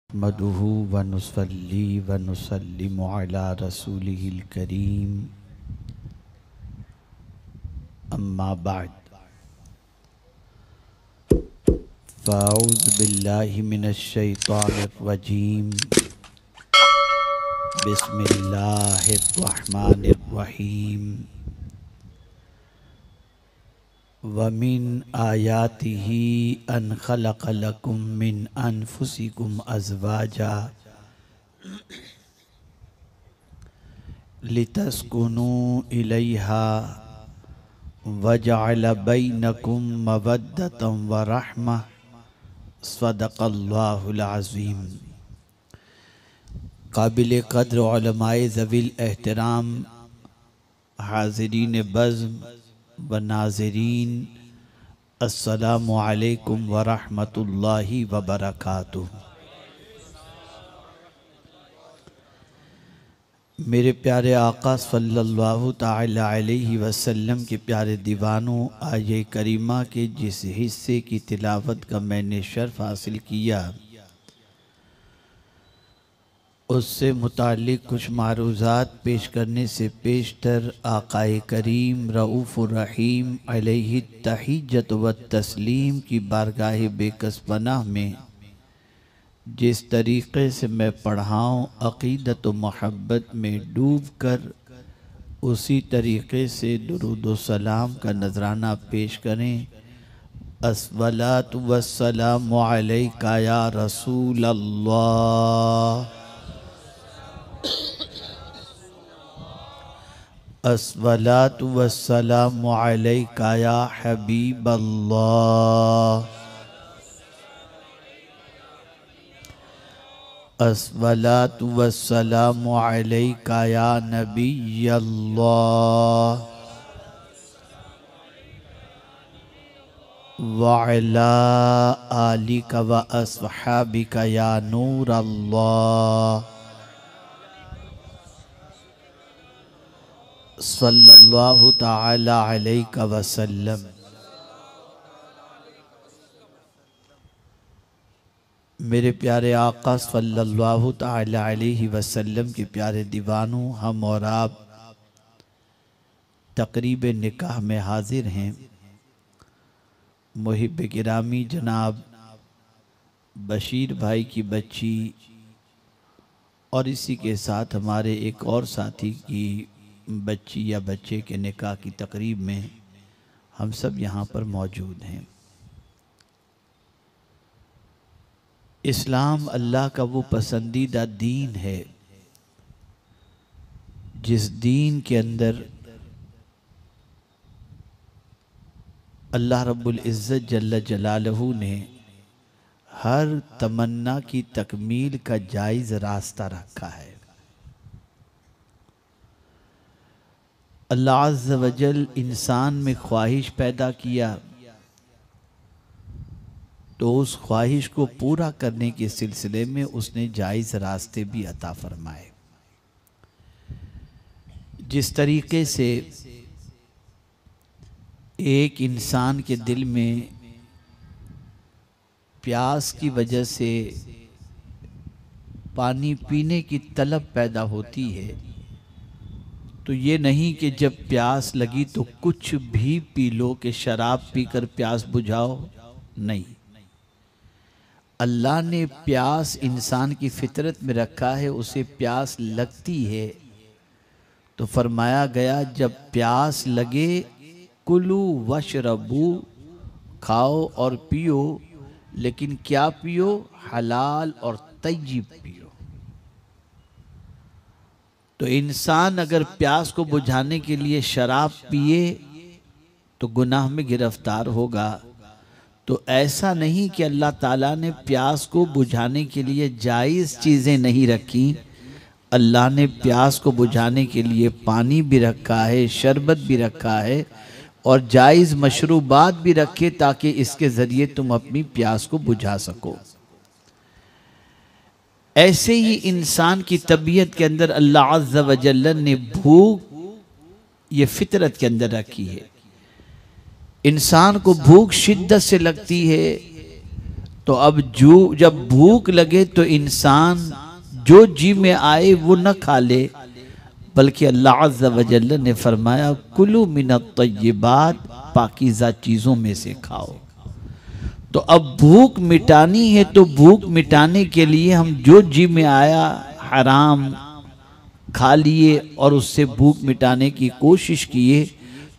नहमदुहु व नुसल्ली व नुसल्लिमु अला रसूलिहिल करीम अम्मा बाद फ़अऊज़ु बिल्लाहि मिनश शैतानिर रजीम बिस्मिल्लाहिर रहमानिर रहीम व मिन आयातिही अन खलक़ लकुम मिन अनफुसिकुम अज़वाजा लितस्कुनू इलैहा वजअल बैनकुम मवद्दतम व रहमा सदक़ल्लाहुल अज़ीम। काबिल क़द्र उलमाए ज़वील एहतराम हाज़रीन बज़्म व नाज़रीन, अस्सलामु अलैकुम व रहमतुल्लाहि व बरकातुहू। मेरे प्यारे आका सल्लल्लाहु ताला अलैहि वसल्लम के प्यारे दीवानों, आये करीमा के जिस हिस्से की तिलावत का मैंने शर्फ हासिल किया उससे मुताल्लिक़ कुछ मारूज़ात पेश करने से पेशतर आकाए करीम रऊफ़ुर रहीम अलैहि तहिज्जत व तस्लीम की बारगाह बेकस पनाह में जिस तरीक़े से मैं पढ़ाऊँ अक़ीदत व मोहब्बत में डूब कर उसी तरीक़े से दुरूद व सलाम का नजराना पेश करें। अस्सलातु वस्सलामु अलैका या रसूल अल्लाह, अस्सलातु वस्सलामु अलैका या हबीब अल्लाह, अस्सलातु वस्सलामु अलैका या नबी अल्लाह व अला आलिका व अस्हाबिका या नूर अल्लाह सल्लल्लाहु ताला अलैका वसल्लम। मेरे प्यारे आका सल्लल्लाहु ताला अलैहि वसल्लम के प्यारे दीवानों, हम और आप तक़रीब निकाह में हाजिर हैं। मुहिब गिरामी जनाब बशीर भाई की बच्ची और इसी के साथ हमारे एक और साथी की बच्ची या बच्चे के निकाह की तकरीब में हम सब यहाँ पर मौजूद हैं। इस्लाम अल्लाह का वो पसंदीदा दीन है जिस दीन के अंदर अल्लाह रब्बुल इज़्ज़त जल्ल जलालहू ने हर तमन्ना की तकमील का जायज़ रास्ता रखा है। अल्लाह अज़्ज़ व जल इंसान में ख्वाहिश पैदा किया तो उस ख्वाहिश को पूरा करने के सिलसिले में उसने जायज़ रास्ते भी अता फरमाए। जिस तरीके से एक इंसान के दिल में प्यास की वजह से पानी पीने की तलब पैदा होती है, तो ये नहीं कि जब प्यास लगी तो कुछ भी पी लो कि शराब पीकर प्यास बुझाओ, नहीं। अल्लाह ने प्यास इंसान की फितरत में रखा है, उसे प्यास लगती है तो फरमाया गया जब प्यास लगे कुलू वशरबू, खाओ और पियो, लेकिन क्या पियो? हलाल और तय्यब पियो। तो इंसान अगर प्यास को बुझाने के लिए शराब पिए तो गुनाह में गिरफ्तार होगा। तो ऐसा नहीं कि अल्लाह ताला ने प्यास को बुझाने के लिए जायज़ चीज़ें नहीं रखी। अल्लाह ने प्यास को बुझाने के लिए पानी भी रखा है, शरबत भी रखा है और जायज़ मशरूबात भी रखे ताकि इसके ज़रिए तुम अपनी प्यास को बुझा सको। ऐसे ही इंसान की तबीयत के अंदर अल्लाह अज़्ज़ व जल्ल ने भूख ये फितरत के अंदर रखी है। इंसान को भूख शिद्दत से लगती है तो अब जब भूख लगे तो इंसान जो जी में आए वो न खा ले, बल्कि अल्लाह अज़्ज़ा व जल्ल ने फरमाया कुलू मिनत तय्यिबात, पाकीज़ा चीज़ों में से खाओ। तो अब भूख मिटानी है तो भूख मिटाने के लिए हम जो जी में आया हराम खा लिए और उससे भूख मिटाने की कोशिश किए,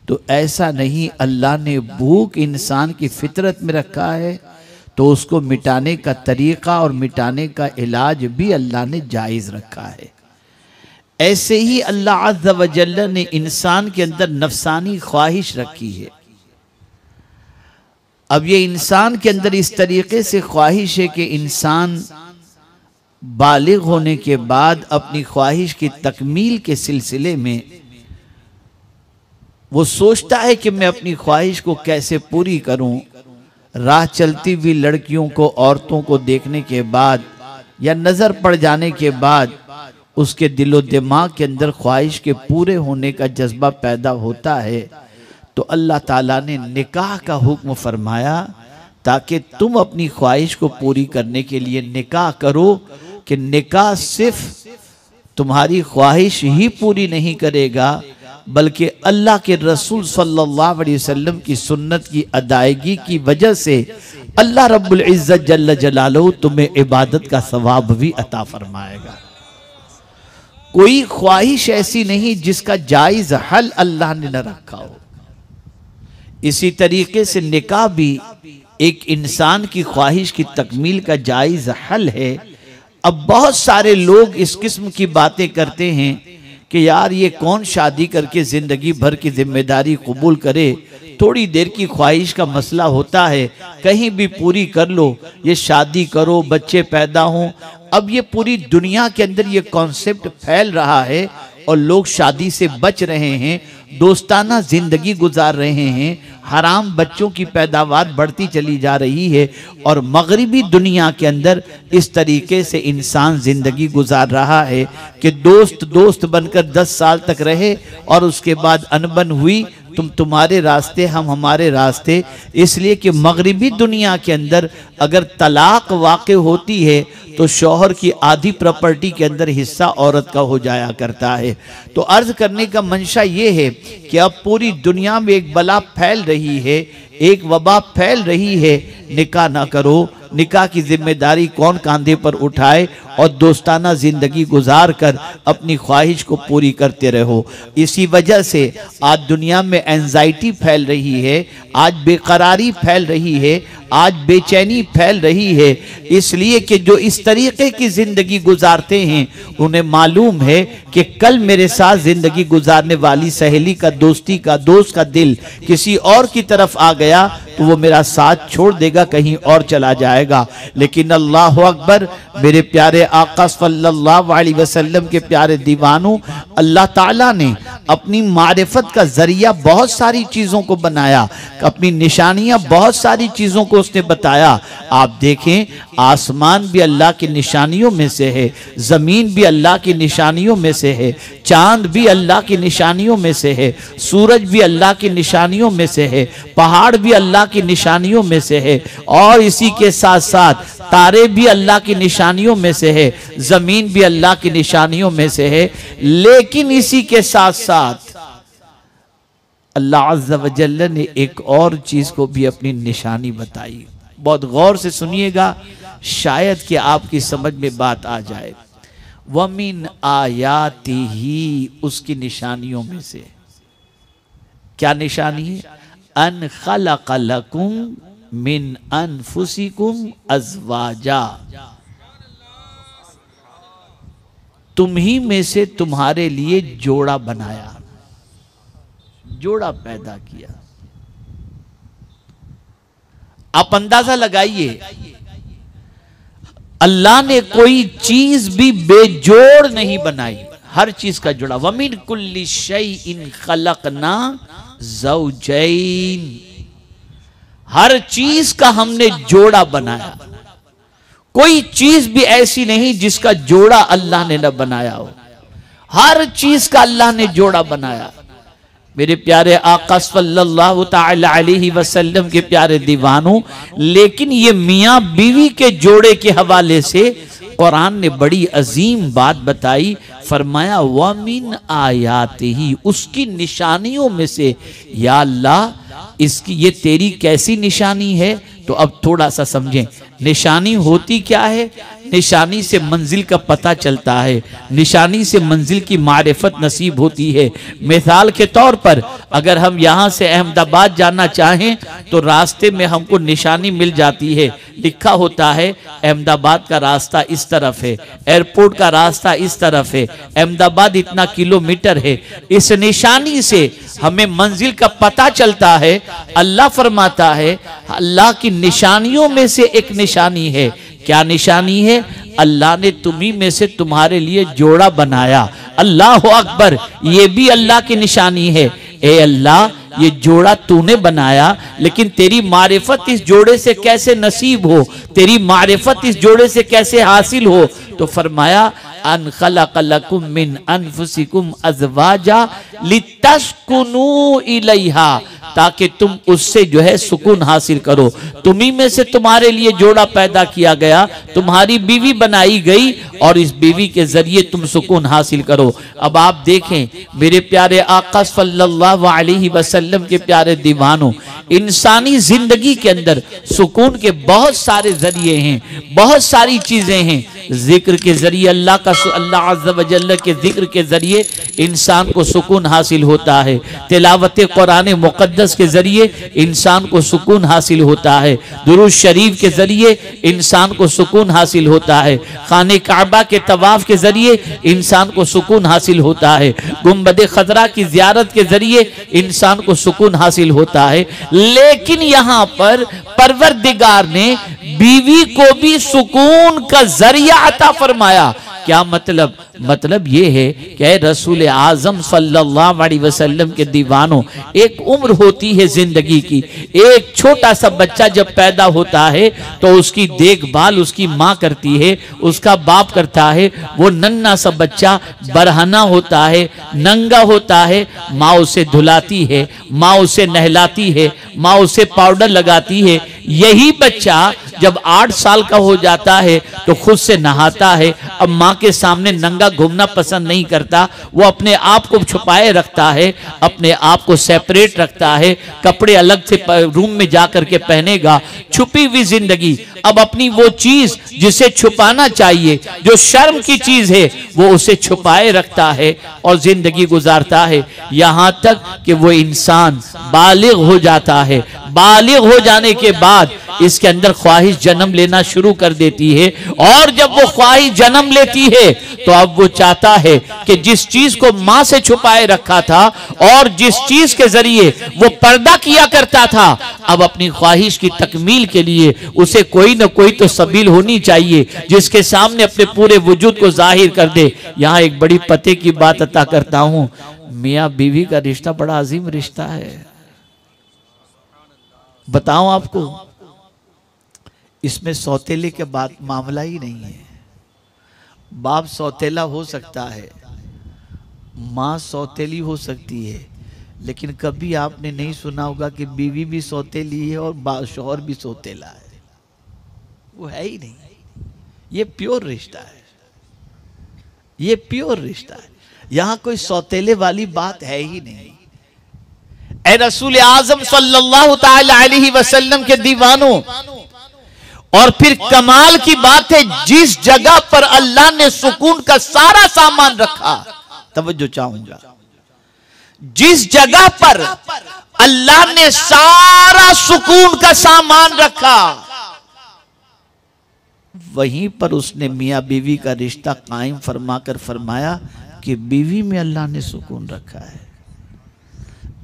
तो ऐसा नहीं। अल्लाह ने भूख इंसान की फितरत में रखा है, तो उसको मिटाने का तरीक़ा और मिटाने का इलाज भी अल्लाह ने जायज़ रखा है। ऐसे ही अल्लाह अज़्ज़ा व जल्ल ने इंसान के अंदर नफसानी ख्वाहिश रखी है। अब ये इंसान के अंदर इस तरीके से ख्वाहिश है कि इंसान बालिग होने के बाद अपनी ख्वाहिश की तकमील के सिलसिले में वो सोचता है कि मैं अपनी ख्वाहिश को कैसे पूरी करूं। राह चलती हुई लड़कियों को, औरतों को देखने के बाद या नज़र पड़ जाने के बाद उसके दिलो दिमाग के अंदर ख्वाहिश के पूरे होने का जज्बा पैदा होता है। तो अल्लाह ताला ने निकाह का हुक्म फरमाया ताकि तुम अपनी ख्वाहिश को पूरी करने के लिए निकाह करो, कि निकाह सिर्फ तुम्हारी ख्वाहिश ही पूरी नहीं करेगा, बल्कि अल्लाह के रसूल सल्लल्लाहु अलैहि वसल्लम की सुन्नत की अदायगी की वजह से अल्लाह रब्बुल इज्जत जल्ल जलालहू तुम्हें इबादत का सवाब भी अता फरमाएगा। कोई ख्वाहिश ऐसी नहीं जिसका जायज हल अल्लाह ने न रखा हो। इसी तरीके से निकाह भी एक इंसान की ख्वाहिश की तकमील का जायज हल है। अब बहुत सारे लोग इस किस्म की बातें करते हैं कि यार ये कौन शादी करके जिंदगी भर की जिम्मेदारी कबूल करे, थोड़ी देर की ख्वाहिश का मसला होता है, कहीं भी पूरी कर लो, ये शादी करो, बच्चे पैदा हों। अब ये पूरी दुनिया के अंदर ये कॉन्सेप्ट फैल रहा है और लोग शादी से बच रहे हैं, दोस्ताना जिंदगी गुजार रहे हैं, हराम बच्चों की पैदावार बढ़ती चली जा रही है और मगरिबी दुनिया के अंदर इस तरीके से इंसान जिंदगी गुजार रहा है कि दोस्त दोस्त बनकर 10 साल तक रहे और उसके बाद अनबन हुई, तुम तुम्हारे रास्ते हम हमारे रास्ते। इसलिए कि मगरिबी दुनिया के अंदर अगर तलाक वाक़ होती है तो शौहर की आधी प्रॉपर्टी के अंदर हिस्सा औरत का हो जाया करता है। तो अर्ज करने का मंशा ये है कि अब पूरी दुनिया में एक बला फैल रही है, एक वबा फैल रही है। निकाह ना करो, निकाह की जिम्मेदारी कौन कांधे पर उठाए और दोस्ताना जिंदगी गुजार कर अपनी ख्वाहिश को पूरी करते रहो। इसी वजह से आज दुनिया में एंजाइटी फैल रही है, आज बेकरारी फैल रही है, आज बेचैनी फैल रही है, इसलिए कि जो इस तरीके की जिंदगी गुजारते हैं उन्हें मालूम है कि कल मेरे साथ जिंदगी गुजारने वाली सहेली का, दोस्ती का, दोस्त का दिल किसी और की तरफ आ गया तो वो मेरा साथ छोड़ देगा, कहीं और चला जाएगा। लेकिन अल्लाह अकबर, मेरे प्यारे आका सल्लल्लाहु अलैहि वसल्लम के प्यारे दीवानों, अल्लाह ताला ने अपनी मारिफत का जरिया बहुत सारी चीज़ों को बनाया, अपनी निशानियां बहुत सारी चीज़ों को उसने बताया। आप देखें, आसमान भी अल्लाह की निशानियों में से है, ज़मीन भी अल्लाह की निशानियों में से है, चांद भी अल्लाह की निशानियों में से है, सूरज भी अल्लाह की निशानियों में से है, पहाड़ भी अल्लाह की निशानियों में से है, और इसी के साथ साथ तारे भी अल्लाह की निशानियों में से है, ज़मीन भी अल्लाह की निशानियों में से है। लेकिन इसी के साथ साथ अल्लाह अज़्ज़ा व जल्ल ने एक और चीज़ को भी अपनी निशानी बताई। बहुत गौर से सुनिएगा, शायद कि आपकी समझ में बात आ जाए। वमिन आयाती ही, उसकी निशानियों में से क्या निशानी है? अन खलक़ लकुम मिन अनफुसिकुम अज़वाजा, तुम ही में से तुम्हारे लिए जोड़ा बनाया, जोड़ा पैदा किया। आप अंदाजा लगाइए, अल्लाह ने कोई चीज भी बेजोड़ नहीं बनाई, हर चीज का जोड़ा। वमिन कुल्ली शैइन खलकना ज़ौजैन, हर चीज का हमने जोड़ा बनाया। कोई चीज भी ऐसी नहीं जिसका जोड़ा अल्लाह ने न बनाया हो, हर चीज का अल्लाह ने जोड़ा बनाया। मेरे प्यारे आका सल्लल्लाहु ताला अलैहि वसल्लम के प्यारे दीवानों, लेकिन ये मियाँ बीवी के जोड़े के हवाले से कुरान ने बड़ी अजीम बात बताई। फरमाया वमिन आयातिही, उसकी निशानियों में से, या अल्लाह इसकी ये तेरी कैसी निशानी है। तो अब थोड़ा सा समझें, निशानी होती क्या है। निशानी से मंजिल का पता चलता है, निशानी से मंजिल की मारिफत नसीब होती है। मिसाल के तौर पर अगर हम यहाँ से अहमदाबाद जाना चाहें तो रास्ते में हमको निशानी मिल जाती है, लिखा होता है अहमदाबाद का रास्ता इस तरफ है, एयरपोर्ट का रास्ता इस तरफ है, अहमदाबाद इतना किलोमीटर है। इस निशानी से हमें मंजिल का पता चलता है। अल्लाह फरमाता है अल्लाह की निशानियों में से एक निशानी है। क्या निशानी है? अल्लाह ने तुम्ही में से तुम्हारे लिए जोड़ा बनाया। अल्लाह अकबर, ये भी अल्लाह की निशानी है। ए अल्लाह, ये जोड़ा तूने बनाया, लेकिन तेरी मारिफत इस जोड़े से कैसे नसीब हो, तेरी मारिफत इस जोड़े से कैसे हासिल हो। तो फरमाया अन खलक़लकुम मिन अनफुसिकुम अज़वाजा लितस्कुनू इलैहा, ताकि तुम उससे जो है सुकून हासिल करो। तुम्ही में से तुम्हारे लिए जोड़ा पैदा किया गया, तुम्हारी बीवी बनाई गई और इस बीवी के जरिए तुम सुकून हासिल करो। अब आप देखें मेरे प्यारे आका सल्लल्लाहु अलैहि वसल्लम के प्यारे दीवानों, इंसानी जिंदगी के अंदर सुकून के बहुत सारे जरिए हैं, बहुत सारी चीजें हैं। जिक्र के जरिए अल्लाह अज़्ज़ व जल्ल के जिक्र के जरिए इंसान को सुकून हासिल होता है। तिलावत कुरान मुक़द्दस के जरिए इंसान को सुकून हासिल होता है। दुरूद शरीफ के जरिए इंसान को सुकून हासिल होता है। खाने काबा के तवाफ के जरिए इंसान को सुकून हासिल होता है। गुंबद खजरा की ज़ियारत के जरिए इंसान को सुकून हासिल होता है। लेकिन यहाँ पर परवरदिगार ने बीवी को भी सुकून का जरिया अता फरमाया। क्या मतलब? मतलब ये है कि रसूल आजम सल्लल्लाहु अलैहि वसल्लम के दीवानों, एक उम्र होती है जिंदगी की। एक छोटा सा बच्चा जब पैदा होता है तो उसकी देखभाल उसकी माँ करती है, उसका बाप करता है। वो नन्हा सा बच्चा बरहना होता है, नंगा होता है, माँ उसे धुलाती है, माँ उसे नहलाती है, माँ उसे पाउडर लगाती है। यही बच्चा जब 8 साल का हो जाता है तो खुद से नहाता है। अब माँ के सामने नंगा घूमना पसंद नहीं करता, वो अपने आप को छुपाए रखता है, अपने आप को सेपरेट रखता है, कपड़े अलग से रूम में जाकर के पहनेगा। छुपी हुई जिंदगी। अब अपनी वो चीज जिसे छुपाना चाहिए, जो शर्म की चीज है, वो उसे छुपाए रखता है और जिंदगी गुजारता है, यहाँ तक कि वो इंसान बालिग हो जाता है। बालिग हो जाने के बाद इसके अंदर ख्वाहिश जन्म लेना शुरू कर देती है, और जब वो ख्वाहिश जन्म लेती है तो अब वो चाहता है कि जिस चीज को माँ से छुपाए रखा था और जिस चीज के जरिए वो पर्दा किया करता था, अब अपनी ख्वाहिश की तकमील के लिए उसे कोई न कोई तो सबील होनी चाहिए जिसके सामने अपने पूरे वजूद को जाहिर कर दे। यहाँ एक बड़ी पते की बात अता करता हूँ। मियाँ बीवी का रिश्ता बड़ा अजीम रिश्ता है। बताऊं आपको, इसमें सौतेले के बाद मामला ही नहीं है। बाप सौतेला हो सकता है, माँ सौतेली हो सकती है, लेकिन कभी आपने नहीं सुना होगा कि बीवी भी सौतेली है और शौहर भी सौतेला है। वो है ही नहीं। ये प्योर रिश्ता है, ये प्योर रिश्ता है। यहां कोई सौतेले वाली बात है ही नहीं। ए रसूल आजम सल्लल्लाहु ताला अलैहि वसल्लम के दीवानों, और फिर कमाल की बात है, जिस जगह पर अल्लाह ने सुकून का सारा सामान रखा, तवज्जो चाहूंगा, जिस जगह पर अल्लाह ने सारा सुकून का सामान रखा, वहीं पर उसने मियाँ बीवी का रिश्ता कायम फरमाकर फरमाया कि बीवी में अल्लाह ने सुकून रखा है।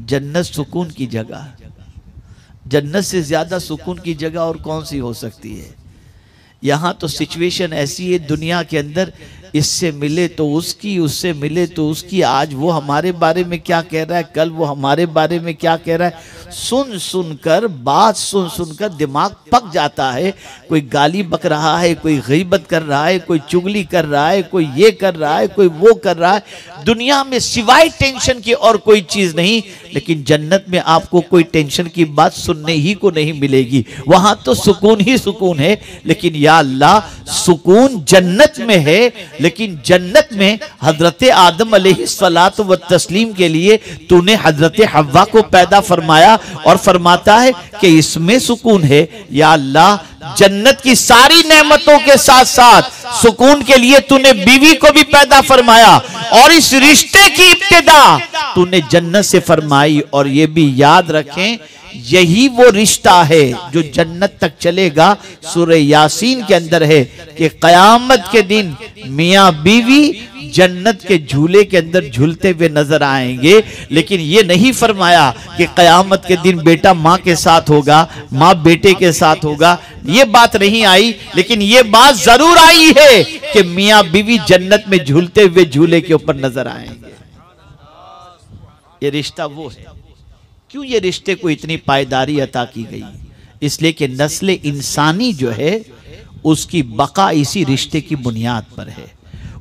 जन्नत सुकून की जगह, जन्नत से ज्यादा सुकून की जगह और कौन सी हो सकती है। यहाँ तो सिचुएशन ऐसी है दुनिया के अंदर, इससे मिले तो उसकी, उससे मिले तो उसकी। आज वो हमारे बारे में क्या कह रहा है, कल वो हमारे बारे में क्या कह रहा है। सुन सुनकर, बात सुन सुनकर दिमाग पक जाता है। कोई गाली बक रहा है, कोई गीबत कर रहा है, कोई चुगली कर रहा है, कोई ये कर रहा है, कोई वो कर रहा है। दुनिया में सिवाय टेंशन की और कोई चीज नहीं। लेकिन जन्नत में आपको कोई टेंशन की बात सुनने ही को नहीं मिलेगी। वहां तो सुकून ही सुकून है। लेकिन या अल्लाह, सुकून जन्नत में है, लेकिन जन्नत में हजरत आदम अलैहिस्सलातु व तस्लीम के लिए तूने हजरत हव्वा को पैदा फरमाया और फरमाता है कि इसमें सुकून है। या अल्लाह, जन्नत की सारी नेमतों के साथ साथ सुकून के लिए तूने बीवी को भी पैदा फरमाया और इस रिश्ते की इब्तिदा तूने जन्नत से फरमाई। और ये भी याद रखें, यही वो रिश्ता है जो जन्नत तक चलेगा। सूरह यासीन के अंदर है कि कयामत के दिन मियां बीवी जन्नत के झूले के अंदर झूलते हुए नजर आएंगे। लेकिन ये नहीं फरमाया कि कयामत के दिन बेटा माँ के साथ होगा, माँ बेटे के साथ होगा। ये बात नहीं आई। लेकिन ये बात जरूर आई है कि मियां बीवी जन्नत में झूलते हुए झूले के ऊपर नजर आएंगे। ये रिश्ता वो है। क्यों ये रिश्ते को इतनी पायदारी अता की गई? इसलिए कि नस्ल इंसानी जो है उसकी बका इसी रिश्ते की बुनियाद पर है।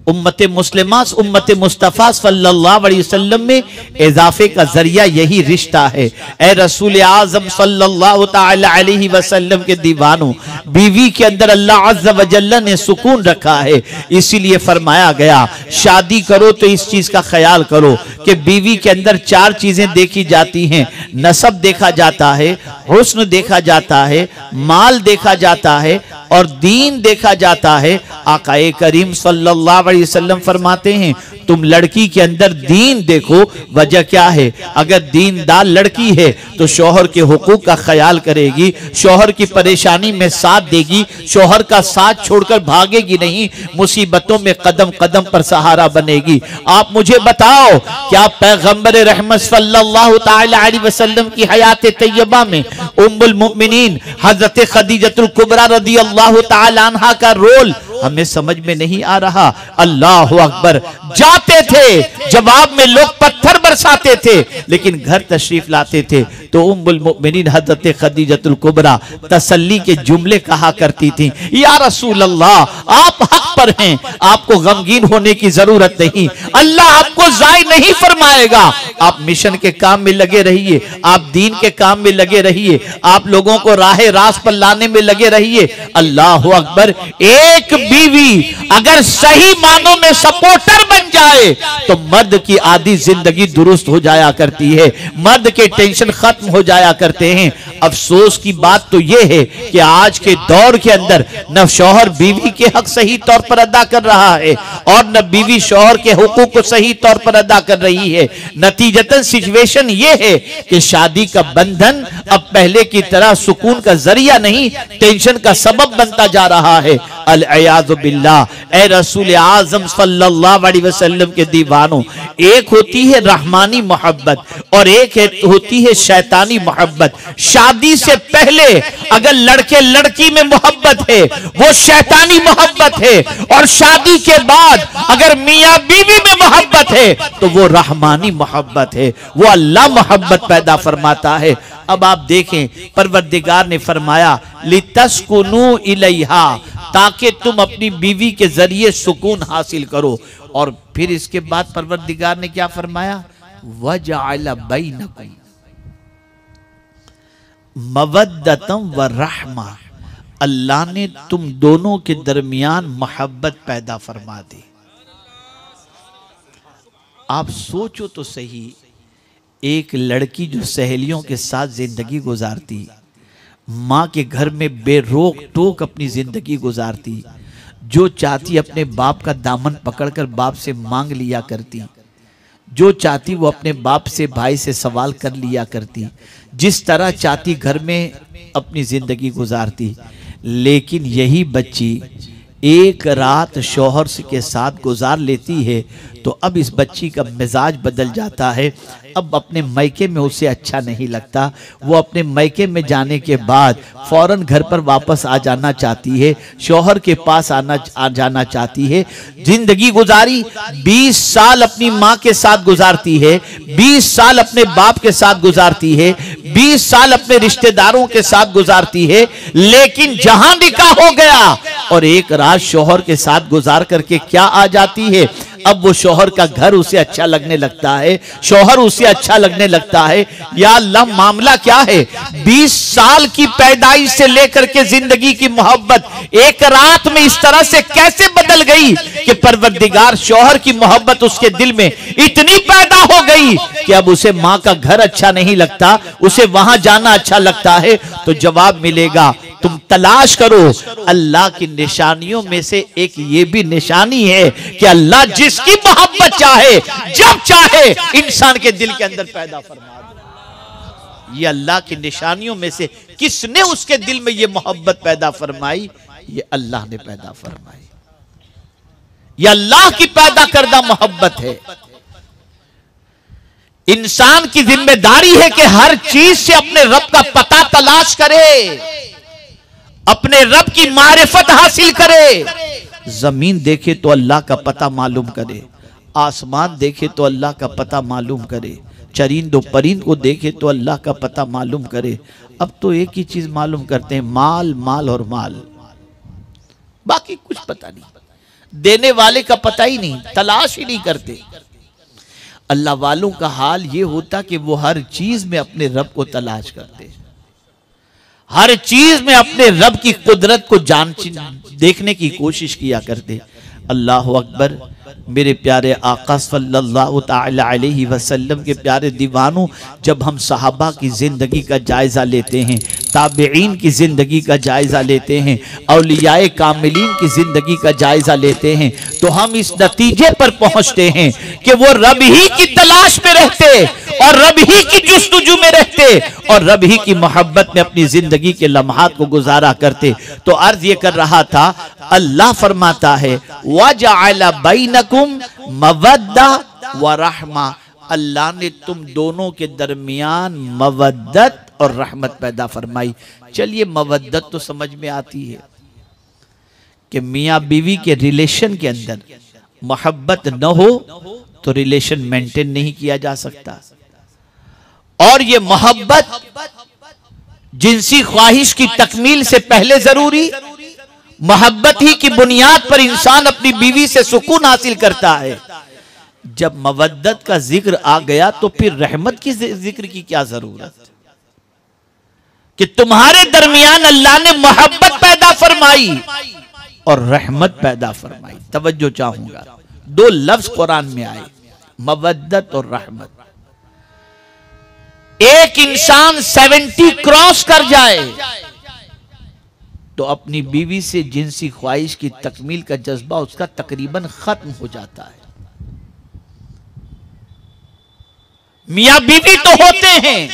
उम्मत मुस्लिमा, उम्मत मुस्तफ़ा सल्लल्लाहु अलैहि वसल्लम में इजाफे का जरिया यही रिश्ता है। ए रसूल आज़म सल्लल्लाहु तआला अलैहि वसल्लम के दीवानों, बीवी के अंदर अल्लाह अज़्ज़ व जल्ल ने सुकून रखा है। इसीलिए फरमाया गया, शादी करो तो इस चीज का ख्याल करो कि बीवी के अंदर 4 चीजें देखी जाती हैं। नसब देखा जाता है, हुस्न देखा जाता है, माल देखा जाता है और दीन देखा जाता है। आकाए करीम सल्लल्लाहु अलैहि वसल्लम फरमाते हैं, तुम लड़की के अंदर दीन देखो। वजह क्या है? अगर दीनदार लड़की है तो शौहर के हुकूक का ख्याल करेगी, शौहर की परेशानी में साथ देगी, शौहर का साथ छोड़कर भागेगी नहीं, मुसीबतों में कदम कदम पर सहारा बनेगी। आप मुझे बताओ, क्या पैगंबर रहमत सल्लल्लाहु तआला अलैहि वसल्लम की हयात तैयबा में उम्मुल मुमिनीन हजरत खदीजतुल कुबरा रदियल्लाहु तआला अन्हा का रोल हमें समझ में नहीं आ रहा? अल्लाहु अकबर। जाते थे, जवाब में लोग पत्थर बरसाते थे, लेकिन घर तशरीफ लाते थे तो उम्मुल मुमिनीन हजरत खदीजतुल कुबरा तसल्ली के जुमले कहा करती थी, या रसूल अल्लाह, आप हक पर हैं, आपको गमगीन होने की जरूरत नहीं, अल्लाह आपको जाय नहीं फरमाएगा। आप मिशन के काम में लगे रहिए, आप दीन के काम में लगे रहिए, आप लोगों को राह रास्त पर लाने में लगे रहिए। अल्लाह अकबर। एक बीवी अगर सही मानों में सपोर्टर बन जाए तो मर्द की आधी जिंदगी दुरुस्त हो जाया करती है, मर्द के टेंशन खत्म हो जाया करते हैं। अफसोस की बात तो यह है कि आज के दौर के अंदर न शौहर बीवी के हक सही तौर पर अदा कर रहा है और न बीवी शौहर के हुकूक को सही तौर पर अदा कर रही है। नतीजतन सिचुएशन यह है कि शादी का बंधन अब पहले की तरह सुकून का जरिया नहीं, टेंशन का सबब बनता जा रहा है। अल-इयाज़ु बिल्लाह। ए रसूल आज़म सल्लल्लाहु अलैहि वसल्लम के दीवानों, एक होती है रहमानी मोहब्बत और एक होती है शैतानी मोहब्बत। शादी से पहले अगर लड़के लड़की में मोहब्बत है वो शैतानी मोहब्बत है, और शादी के बाद अगर मियां बीवी में मोहब्बत है तो वो रहमानी मोहब्बत है, वो अल्लाह मोहब्बत पैदा फरमाता है। अब आप देखें, परवरदिगार ने फरमाया लितस्कुनू इलैहा, ताकि तुम अपनी बीवी के जरिए सुकून हासिल करो। और फिर इसके बाद परवरदिगार ने क्या फरमाया? वजअल बैनकुम मवद्दतम व रहमा, अल्लाह ने तुम दोनों के दरमियान मोहब्बत पैदा फरमा दी। आप सोचो तो सही, एक लड़की जो सहेलियों के साथ जिंदगी गुजारती, माँ के घर में बेरोक टोक अपनी जिंदगी गुजारती, जो चाहती अपने बाप का दामन पकड़कर बाप से मांग लिया करती, जो चाहती वो अपने बाप से भाई से सवाल कर लिया करती, जिस तरह चाहती घर में अपनी जिंदगी गुजारती। लेकिन यही बच्ची एक रात शौहर के साथ गुजार लेती है तो अब इस बच्ची का मिजाज बदल जाता है। अब अपने मैके में उसे अच्छा नहीं लगता। वो अपने मैके में जाने के बाद फौरन घर पर वापस आ जाना चाहती है, शौहर के पास आ जाना चाहती है। जिंदगी गुजारी, 20 साल अपनी माँ के साथ गुजारती है, 20 साल अपने बाप के साथ गुजारती है, 20 साल अपने रिश्तेदारों के साथ गुजारती है, लेकिन जहां निकाह हो गया और एक रात शौहर के साथ गुजार करके क्या आ जाती है, अब वो शौहर का घर उसे अच्छा लगने लगता है, शौहर उसे अच्छा लगने लगता है। या अल्लाह, मामला क्या है? 20 साल की पैदाइश से लेकर के जिंदगी की मोहब्बत एक रात में इस तरह से कैसे बदल गई कि परवरदिगार शौहर की मोहब्बत उसके दिल में इतनी पैदा हो गई कि अब उसे माँ का घर अच्छा नहीं लगता, उसे वहां जाना अच्छा लगता है। तो जवाब मिलेगा, तुम तलाश करो। अल्लाह की निशानियों में से एक ये भी निशानी है कि अल्लाह जिसकी मोहब्बत चाहे, जब चाहे, इंसान के दिल के अंदर पैदा फरमा दे। ये अल्लाह की निशानियों में से किसने उसके दिल में ये मोहब्बत पैदा फरमाई? ये अल्लाह ने पैदा फरमाई। ये अल्लाह की पैदा करदा मोहब्बत है। इंसान की जिम्मेदारी है कि हर चीज से अपने रब का पता तलाश करे, अपने रब की मारिफत हासिल करे। जमीन देखे तो अल्लाह का पता मालूम करे, आसमान देखे तो अल्लाह का पता मालूम करे, चरिंदो परिंद को देखे तो अल्लाह का पता मालूम करे। अब तो एक ही चीज मालूम करते हैं, माल, माल और माल, बाकी कुछ पता नहीं, देने वाले का पता ही नहीं, तलाश ही नहीं करते। अल्लाह वालों का हाल ये होता कि वो हर चीज में अपने रब को तलाश करते, हर चीज में अपने रब की कुदरत को देखने की कोशिश किया करते। अल्लाह अकबर। मेरे प्यारे आका सल्लल्लाहु ताला अलैहि वसल्लम के प्यारे दीवानों, जब हम सहाबा की जिंदगी का जायजा लेते हैं, ताबईन की जिंदगी का जायजा लेते हैं, औलियाए कामिलीन की जिंदगी का जायजा लेते हैं, तो हम इस नतीजे पर पहुंचते हैं कि वो रब ही की तलाश में रहते और रब ही की जुस्तजू में रहते और रब ही की मोहब्बत में अपनी जिंदगी के लम्हात को गुजारा करते। तो अर्ज ये कर रहा था, अल्लाह फरमाता है वजअल बैनकुम मवद्दा व रहमा, अल्लाह ने तुम दोनों के दरमियान मवद्दत और रहमत पैदा फरमाई। चलिए, मवद्दत तो समझ में आती है कि मियाँ बीवी के रिलेशन के अंदर मोहब्बत न हो तो रिलेशन मेंटेन नहीं किया जा सकता। और ये मोहब्बत जिनसी ख्वाहिश की तकमील से पहले जरूरी, मोहब्बत ही की बुनियाद पर इंसान अपनी बीवी से सुकून हासिल करता है। जब मवद्दत का जिक्र आ गया तो फिर रहमत की जिक्र की क्या जरूरत कि तुम्हारे दरमियान अल्लाह ने मोहब्बत पैदा फरमाई और रहमत पैदा फरमाई। तवज्जो चाहूंगा, दो लफ्ज कुरान में आए, मवद्दत और रहमत। एक इंसान 70 क्रॉस कर जाए तो अपनी बीवी से जिनसी ख्वाहिश की तकमील का जज्बा उसका तकरीबन खत्म हो जाता है। मियां बीवी तो होते हैं,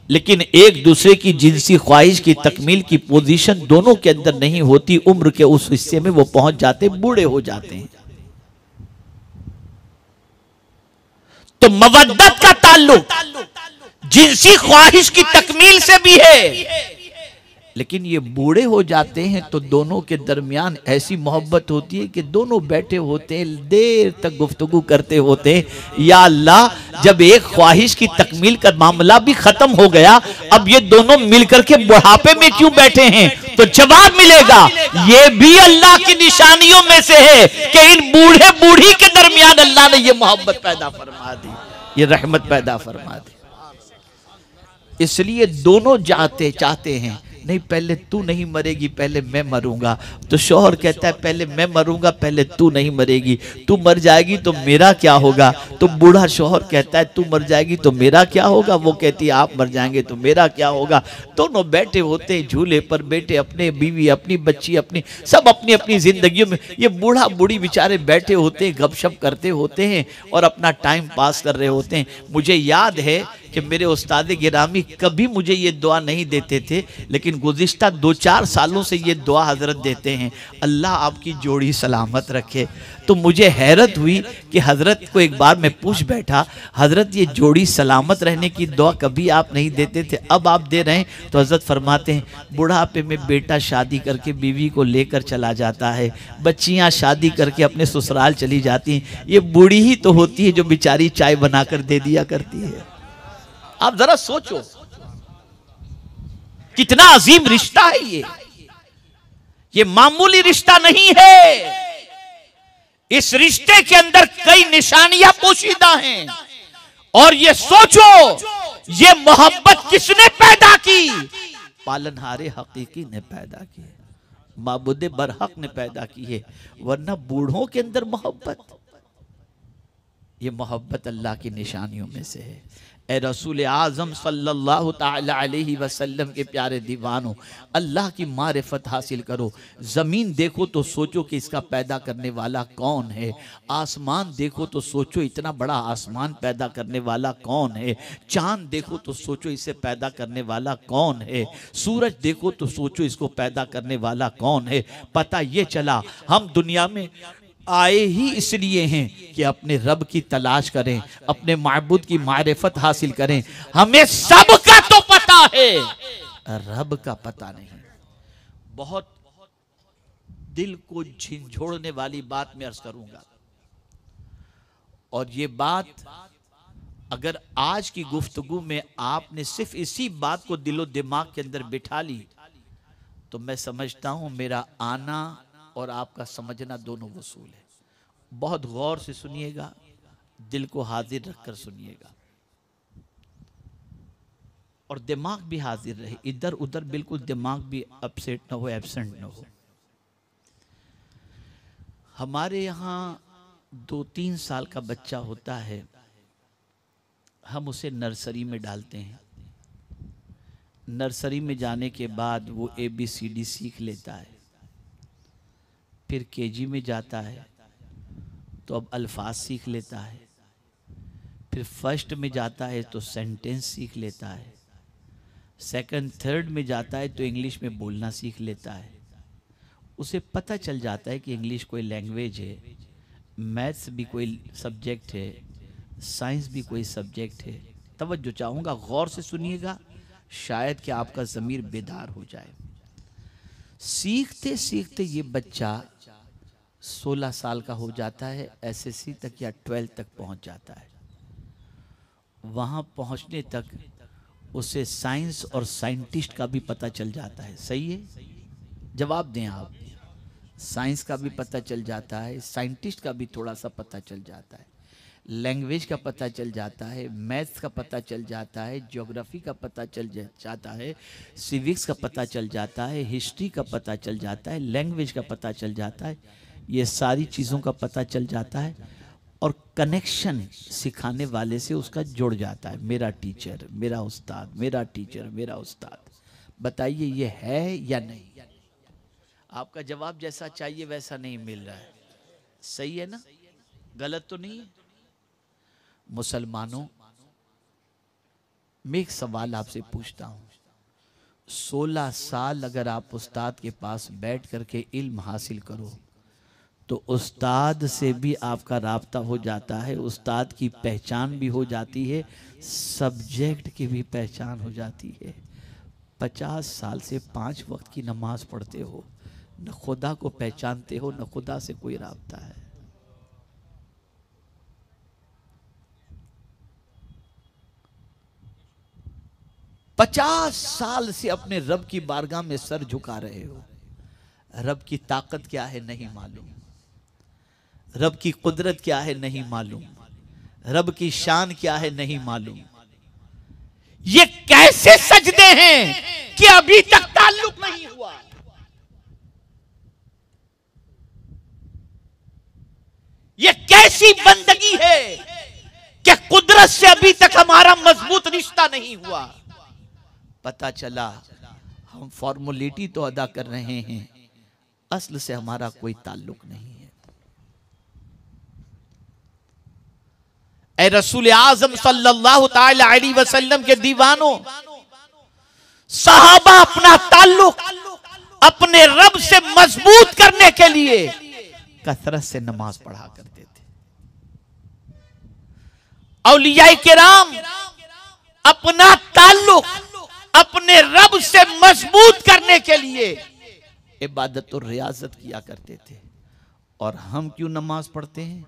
लेकिन एक दूसरे की जिनसी ख्वाहिश की तकमील की पोजीशन दोनों के अंदर नहीं होती। उम्र के उस हिस्से में वो पहुंच जाते, बूढ़े हो जाते हैं। तो मवद्दत का ताल्लुक जिनसी ख्वाहिश की तकमील से भी है, लेकिन ये बूढ़े हो जाते हैं तो दोनों के दरमियान ऐसी मोहब्बत होती है कि दोनों बैठे होते हैं, देर तक गुफ्तगू करते होते हैं। या अल्लाह, जब एक ख्वाहिश की तकमील का मामला भी खत्म हो गया, अब ये दोनों मिलकर के बुढ़ापे में क्यों बैठे हैं? तो जवाब मिलेगा, ये भी अल्लाह की निशानियों में से है कि इन बूढ़े बूढ़ी के दरमियान अल्लाह ने ये मोहब्बत पैदा फरमा दी, ये रहमत पैदा फरमा दी। इसलिए दोनों चाहते हैं, नहीं पहले तू नहीं मरेगी, पहले मैं मरूंगा। तो शौहर कहता है पहले मैं मरूंगा, पहले तू नहीं मरेगी, तू मर जाएगी तो मेरा क्या होगा? तो बूढ़ा शौहर कहता है तू मर जाएगी तो मेरा क्या होगा? वो कहती है आप मर जाएंगे तो मेरा क्या होगा? दोनों बैठे होते हैं झूले पर, बेटे अपने, बीवी अपनी, बच्ची अपनी, सब अपनी अपनी जिंदगियों में। ये बूढ़ा बूढ़ी बेचारे बैठे होते हैं, गपशप करते होते हैं और अपना टाइम पास कर रहे होते हैं। मुझे याद है कि मेरे उस्ताद गिरामी कभी मुझे ये दुआ नहीं देते थे, लेकिन गुज़िश्ता 2-4 सालों से ये दुआ हज़रत देते हैं, अल्लाह आपकी जोड़ी सलामत रखे। तो मुझे हैरत हुई कि हज़रत को एक बार मैं पूछ बैठा, हज़रत ये जोड़ी सलामत रहने की दुआ कभी आप नहीं देते थे, अब आप दे रहे हैं। तो हज़रत फरमाते हैं, बुढ़ापे में बेटा शादी करके बीवी को लेकर चला जाता है, बच्चियां शादी करके अपने ससुराल चली जाती हैं, ये बूढ़ी ही तो होती है जो बेचारी चाय बनाकर दे दिया करती है। आप जरा सोचो कितना अजीम रिश्ता है ये मामूली रिश्ता नहीं है। इस रिश्ते के अंदर कई निशानियां पोशीदा हैं। और ये सोचो, ये मोहब्बत किसने पैदा की? पालनहारे हकीकी ने पैदा की, माबूदे बरहक ने पैदा की है, वरना बूढ़ों के अंदर मोहब्बत, ये मोहब्बत अल्लाह की निशानियों में से है। ए रसूल आज़म सल्लल्लाहु ताला अलैहि वसल्लम के प्यारे दीवानों, अल्लाह की मारिफत हासिल करो। ज़मीन देखो तो सोचो कि इसका पैदा करने वाला कौन है। आसमान देखो तो सोचो इतना बड़ा आसमान पैदा करने वाला कौन है। चाँद देखो तो सोचो इसे पैदा करने वाला कौन है। सूरज देखो तो सोचो इसको पैदा करने वाला कौन है। पता ये चला हम दुनिया में आए ही इसलिए हैं कि अपने रब की तलाश करें, अपने माबूद की मारिफत हासिल करें। हमें सब का तो पता है, रब का पता नहीं। बहुत दिल को झिंझोड़ने वाली बात मैं अर्ज करूंगा, और ये बात अगर आज की गुफ्तगू में आपने सिर्फ इसी बात को दिलो दिमाग के अंदर बिठा ली, तो मैं समझता हूं मेरा आना और आपका समझना दोनों वसूल है। बहुत गौर से सुनिएगा, दिल को हाजिर रखकर सुनिएगा, और दिमाग भी हाजिर रहे, इधर उधर बिल्कुल दिमाग भी अपसेट ना हो, एब्सेंट ना हो। हमारे यहाँ 2-3 साल का बच्चा होता है, हम उसे नर्सरी में डालते हैं। नर्सरी में जाने के बाद वो ABCD सीख लेता है, फिर KG में जाता है तो अब अल्फाज सीख लेता है, फिर फर्स्ट में जाता है तो सेंटेंस सीख लेता है, सेकंड थर्ड में जाता है तो इंग्लिश में बोलना सीख लेता है। उसे पता चल जाता है कि इंग्लिश कोई लैंग्वेज है, मैथ्स भी कोई सब्जेक्ट है, साइंस भी कोई सब्जेक्ट है। तवज्जो चाहूँगा, गौर से सुनिएगा, शायद कि आपका ज़मीर बेदार हो जाए। सीखते सीखते ये बच्चा 16 साल का हो जाता है, SSC तक या 12 तक पहुंच जाता है। वहाँ पहुँचने तक उसे साइंस और साइंटिस्ट का भी पता चल जाता है। सही है? जवाब दें आप। साइंस का भी पता चल जाता है, साइंटिस्ट का भी थोड़ा सा पता चल जाता है, लैंग्वेज का पता चल जाता है, मैथ्स का पता चल जाता है, ज्योग्राफी का पता चल जाता है, सिविक्स का पता चल जाता है, हिस्ट्री का पता चल जाता है, लैंग्वेज का पता चल जाता है। ये सारी चीज़ों का पता चल जाता है, और कनेक्शन सिखाने वाले से उसका जुड़ जाता है। मेरा टीचर, मेरा उस्ताद, मेरा टीचर, मेरा उस्ताद। बताइए ये है या नहीं? आपका जवाब जैसा चाहिए वैसा नहीं मिल रहा है। सही है ना? गलत तो नहीं है? मुसलमानों, मैं एक सवाल आपसे पूछता हूँ। 16 साल अगर आप उस्ताद के पास बैठ करके इल्म हासिल करो तो उस्ताद से भी आपका राब्ता हो जाता है, उस्ताद की पहचान भी हो जाती है, सब्जेक्ट की भी पहचान हो जाती है। 50 साल से 5 वक्त की नमाज पढ़ते हो, न खुदा को पहचानते हो, न खुदा से कोई राब्ता है। पचास साल से अपने रब की बारगाह में सर झुका रहे हो। रब की ताकत क्या है नहीं मालूम, रब की कुदरत क्या है नहीं मालूम, रब की शान क्या है नहीं मालूम। ये कैसे सजदे हैं कि अभी तक ताल्लुक नहीं हुआ। ये कैसी बंदगी है कि कुदरत से अभी तक हमारा मजबूत रिश्ता नहीं हुआ। पता चला हम फॉर्मेलिटी तो अदा कर रहे हैं, असल से हमारा कोई ताल्लुक नहीं है। ऐ रसूल आजम सल्लल्लाहु ताला अलैहि वसल्लम के दीवानों, सहाबा अपना ताल्लुक अपने रब से मजबूत करने के लिए कसरत से नमाज पढ़ा करते थे। औलिया किराम अपना ताल्लुक अपने रब से मजबूत करने के लिए इबादत और रियाजत किया करते थे। और हम क्यों नमाज पढ़ते हैं?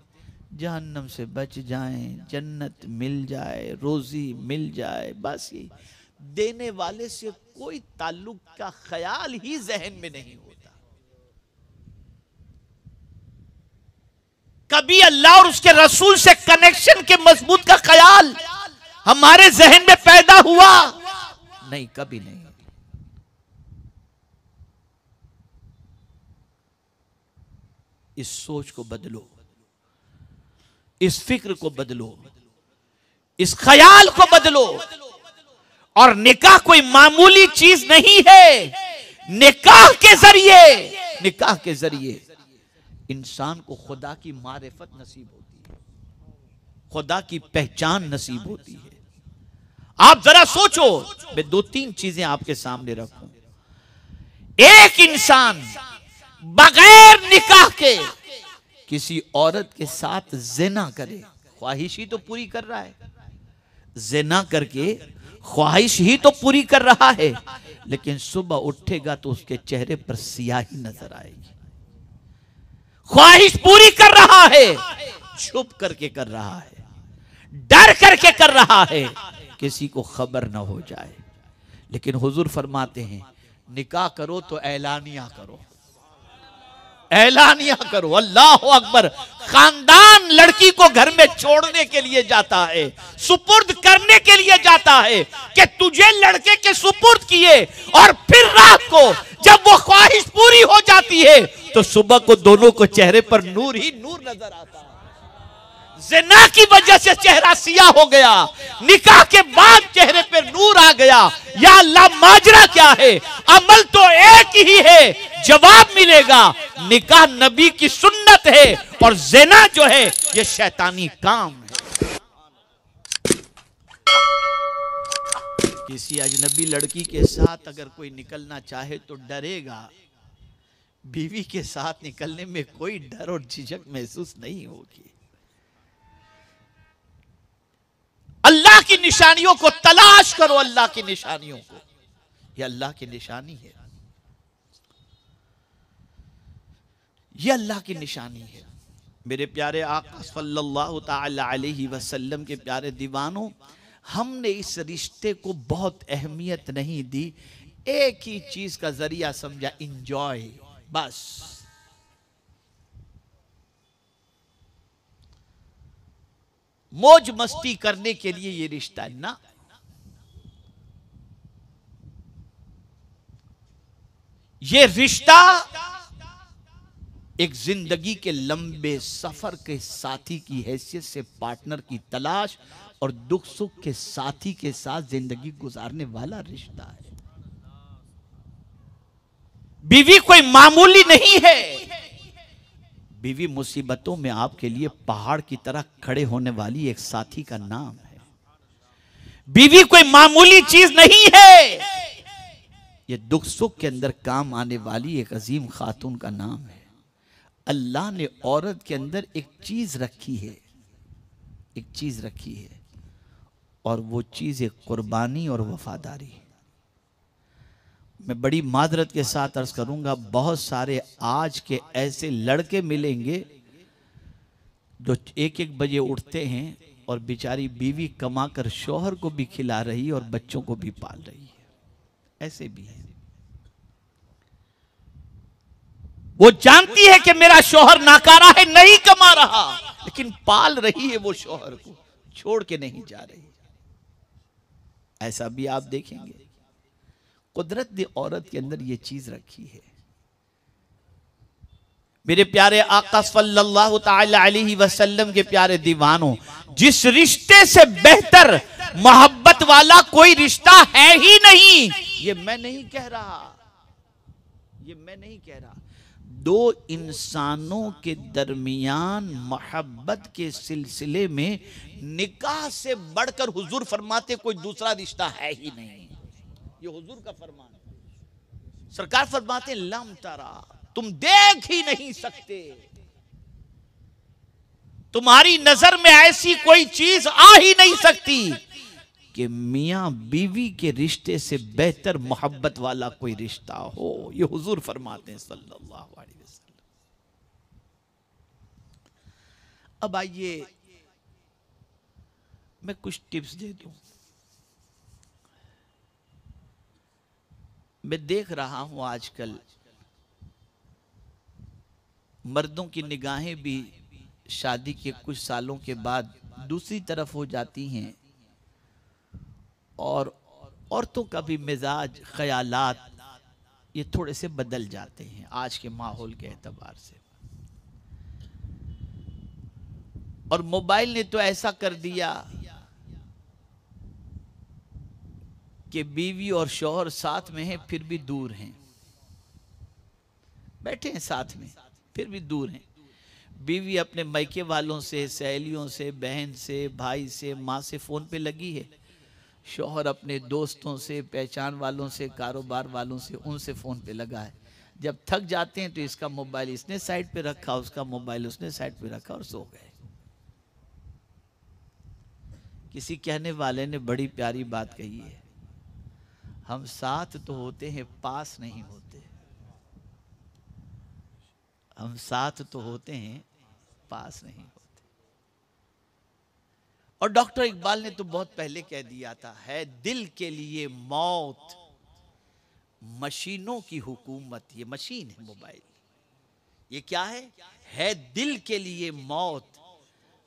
जहन्नम से बच जाएं, जन्नत मिल जाए, रोजी मिल जाए, बस ये देने वाले से कोई ताल्लुक का ख्याल ही जहन में नहीं होता। कभी अल्लाह और उसके रसूल से कनेक्शन के मजबूत का ख्याल हमारे जहन में पैदा हुआ नहीं, कभी नहीं। इस सोच को बदलो, इस फिक्र को बदलो, इस ख्याल को बदलो। और निकाह कोई मामूली चीज नहीं है। निकाह के जरिए इंसान को खुदा की मारिफत नसीब होती है, खुदा की पहचान नसीब होती है। आप जरा सोचो, मैं 2-3 चीजें आपके सामने रखूं। एक इंसान बगैर निकाह के किसी औरत के साथ ज़िना करे, ख्वाहिश ही तो पूरी कर रहा है। ज़िना करके ख्वाहिश ही तो पूरी कर रहा है, लेकिन सुबह उठेगा तो उसके चेहरे पर सियाही नजर आएगी। ख्वाहिश पूरी कर रहा है, छुप करके कर रहा है, डर करके कर रहा है, किसी को खबर ना हो जाए। लेकिन हुजूर फरमाते हैं, निकाह करो तो ऐलानिया करो, ऐलानिया करो। अल्लाह अकबर। खानदान लड़की को घर में छोड़ने के लिए जाता है, सुपुर्द करने के लिए जाता है कि तुझे लड़के के सुपुर्द किए, और फिर रात को जब वो ख्वाहिश पूरी हो जाती है तो सुबह को दोनों को चेहरे पर नूर ही नूर नजर आता है। ज़िना की वजह से चेहरा सिया हो गया, निकाह के बाद चेहरे पे नूर आ गया। या अल्लाह, माजरा क्या है? अमल तो एक ही है, जवाब मिलेगा। निकाह नबी की सुन्नत है और ज़िना जो है ये शैतानी काम है। किसी अजनबी लड़की के साथ अगर कोई निकलना चाहे तो डरेगा, बीवी के साथ निकलने में कोई डर और झिझक महसूस नहीं होगी। अल्लाह की निशानियों को तलाश करो, अल्लाह की निशानियों को। ये अल्लाह की निशानी है, ये अल्लाह की निशानी है। मेरे प्यारे आका सल्लल्लाहु ताला अलैहि वसल्लम के प्यारे दीवानों, हमने इस रिश्ते को बहुत अहमियत नहीं दी। एक ही चीज का जरिया समझा, इंजॉय, बस। मौज मस्ती करने के लिए ये रिश्ता है ना। ये रिश्ता एक जिंदगी के लंबे सफर के साथी की हैसियत से पार्टनर की तलाश और दुख सुख के साथी के साथ जिंदगी गुजारने वाला रिश्ता है। बीवी कोई मामूली नहीं है। बीवी मुसीबतों में आपके लिए पहाड़ की तरह खड़े होने वाली एक साथी का नाम है। बीवी कोई मामूली चीज नहीं है, ये दुख सुख के अंदर काम आने वाली एक अजीम खातून का नाम है। अल्लाह ने औरत के अंदर एक चीज रखी है, एक चीज रखी है, और वो चीज है कुर्बानी और वफादारी। मैं बड़ी मादरत के साथ अर्ज करूंगा, बहुत सारे आज के ऐसे लड़के मिलेंगे जो 1-1 बजे उठते हैं और बेचारी बीवी कमाकर शौहर को भी खिला रही है और बच्चों को भी पाल रही है। ऐसे भी है। वो जानती है कि मेरा शौहर नाकारा है, नहीं कमा रहा, लेकिन पाल रही है वो शौहर को, छोड़ के नहीं जा रही। ऐसा भी आप देखेंगे। कुदरत ने औरत के अंदर ये चीज रखी है। मेरे प्यारे आका सल्लल्लाहु ताला अलैहि वसल्लम के प्यारे दीवानों, जिस रिश्ते से बेहतर मोहब्बत वाला कोई रिश्ता है ही नहीं। ये मैं नहीं कह रहा, ये मैं नहीं कह रहा। दो इंसानों के दरमियान मोहब्बत के सिलसिले में निकाह से बढ़कर हुजूर फरमाते कोई दूसरा रिश्ता है ही नहीं। ये हुजूर का फरमान है। सरकार फरमाते लम तरा, तुम देख ही नहीं सकते, तुम्हारी नजर में ऐसी कोई चीज आ ही नहीं सकती कि मियां बीवी के रिश्ते से बेहतर मोहब्बत वाला कोई रिश्ता हो। ये हुजूर फरमाते हैं सल्लल्लाहु अलैहि वसल्लम। अब आइए मैं कुछ टिप्स दे दूं। मैं देख रहा हूं आजकल मर्दों की निगाहें भी शादी के कुछ सालों के बाद दूसरी तरफ हो जाती हैं और औरतों का भी मिजाज, ख्यालात ये थोड़े से बदल जाते हैं आज के माहौल के एतबार से। और मोबाइल ने तो ऐसा कर दिया कि बीवी और शौहर साथ में हैं फिर भी दूर हैं, बैठे हैं साथ में फिर भी दूर हैं। बीवी अपने मायके वालों से, सहेलियों से, बहन से, भाई से, माँ से फोन पे लगी है। शौहर अपने दोस्तों से, पहचान वालों से, कारोबार वालों से, उनसे फ़ोन पे लगा है। जब थक जाते हैं तो इसका मोबाइल इसने साइड पे रखा, उसका मोबाइल उसने साइड पे रखा और सो गए। किसी कहने वाले ने बड़ी प्यारी बात कही है, हम साथ तो होते हैं पास नहीं होते। हम साथ तो होते हैं पास नहीं होते। और डॉक्टर इकबाल ने तो बहुत पहले कह दिया था, है दिल के लिए मौत मशीनों की हुकूमत। ये मशीन है मोबाइल, ये क्या है दिल के लिए मौत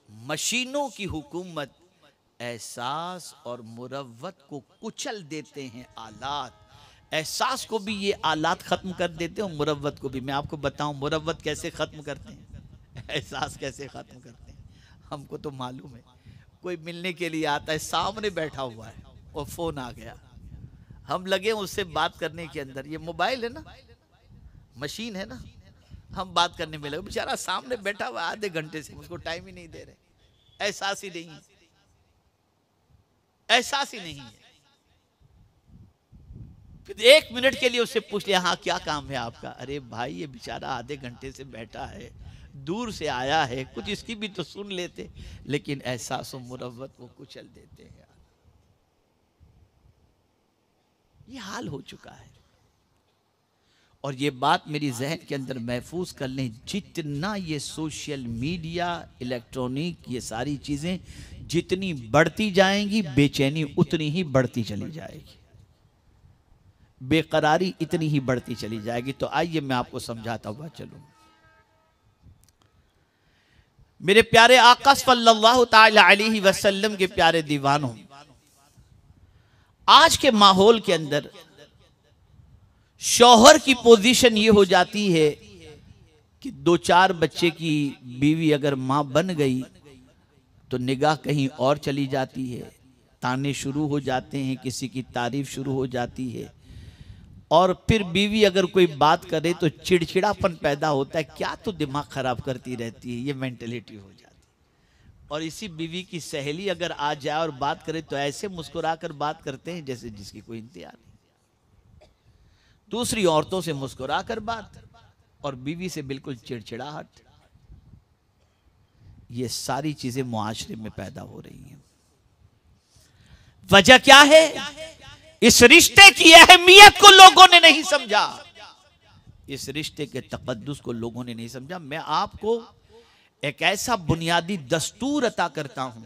मशीनों की हुकूमत। एहसास और मुरव्वत को कुचल देते हैं आलात। एहसास को भी ये आलात खत्म कर देते हैं और मुरव्वत को भी। मैं आपको बताऊं मुरव्वत कैसे खत्म करते हैं, एहसास कैसे खत्म करते हैं। हमको तो मालूम है, कोई मिलने के लिए आता है, सामने बैठा हुआ है और फोन आ गया, हम लगे उससे बात करने के अंदर। ये मोबाइल है ना, मशीन है ना, हम बात करने में लगे, बेचारा सामने बैठा हुआ आधे घंटे से, उसको टाइम ही नहीं दे रहे। एहसास ही नहीं है, एहसास ही नहीं है। फिर 1 मिनट के लिए उससे पूछ लिया, हाँ क्या काम है आपका? अरे भाई ये बेचारा आधे घंटे से बैठा है, दूर से आया है, कुछ इसकी भी तो सुन लेते। लेकिन एहसास और मुरव्वत वो कुचल देते हैं। ये हाल हो चुका है। और ये बात मेरी जहन के अंदर महफूज कर लें, जितना ये सोशल मीडिया, इलेक्ट्रॉनिक, ये सारी चीजें जितनी बढ़ती जाएंगी, बेचैनी उतनी ही बढ़ती चली जाएगी, बेकरारी इतनी ही बढ़ती चली जाएगी। तो आइए मैं आपको समझाता हुआ चलूं। मेरे प्यारे आका सल्लल्लाहु ताला अलैहि वसल्लम के प्यारे दीवानों, आज के माहौल के अंदर शौहर की पोजीशन ये हो जाती है कि 2-4 बच्चे की बीवी अगर मां बन गई तो निगाह कहीं और चली जाती है, ताने शुरू हो जाते हैं, किसी की तारीफ शुरू हो जाती है। और फिर बीवी अगर कोई बात करे तो चिड़चिड़ापन पैदा होता है, क्या तो दिमाग खराब करती रहती है, ये मेंटेलिटी हो जाती है। और इसी बीवी की सहेली अगर आ जाए और बात करे तो ऐसे मुस्कुराकर बात करते हैं जैसे जिसकी कोई इंतजार नहीं। दूसरी औरतों से मुस्कुराकर बात और बीवी से बिल्कुल चिड़चिड़ाहट। ये सारी चीजें मुआशरे में पैदा हो रही हैं। वजह क्या है? इस रिश्ते की अहमियत को लोगों ने नहीं समझा, इस रिश्ते के तकद्दुस को लोगों ने नहीं समझा। मैं आपको एक ऐसा बुनियादी दस्तूर अता करता हूं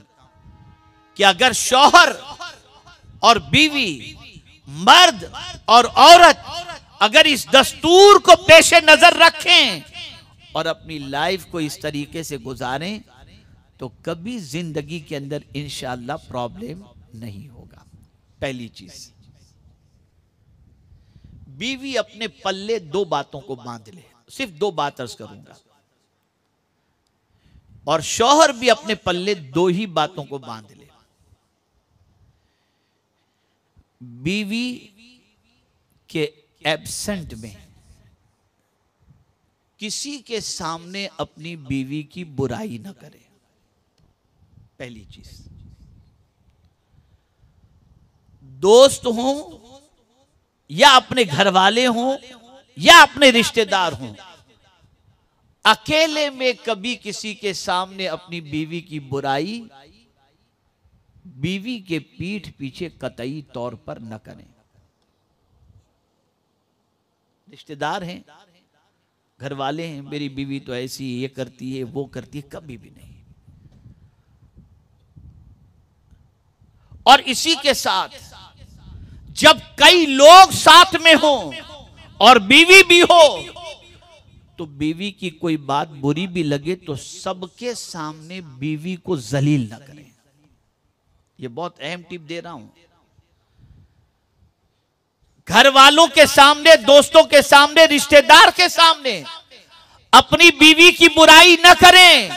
कि अगर शौहर और बीवी, मर्द और औरत अगर इस दस्तूर को पेशे नजर रखें और अपनी लाइफ को इस तरीके से गुजारें तो कभी जिंदगी के अंदर इंशाअल्लाह प्रॉब्लम नहीं होगा। पहली चीज, बीवी अपने पल्ले 2 बातों को बांध ले, सिर्फ 2 बात अर्ज करूंगा, और शौहर भी अपने पल्ले 2 ही बातों को बांध ले। बीवी के एब्सेंट में किसी के सामने अपनी बीवी की बुराई ना करे। पहली चीज, दोस्त हों या अपने घर वाले हों या अपने रिश्तेदार हों, अकेले में कभी किसी के सामने अपनी बीवी की बुराई बीवी के पीठ पीछे कतई तौर पर न करें। रिश्तेदार हैं, घर वाले हैं, मेरी बीवी तो ऐसी ये करती है वो करती है, कभी भी नहीं। और इसी के साथ जब कई लोग साथ में हों और बीवी भी हो, तो बीवी की कोई बात बुरी भी लगे तो सबके सामने बीवी को जलील ना करें। ये बहुत अहम टिप दे रहा हूं। घर वालों के सामने, दोस्तों के सामने, रिश्तेदार के सामने अपनी बीवी की बुराई न करें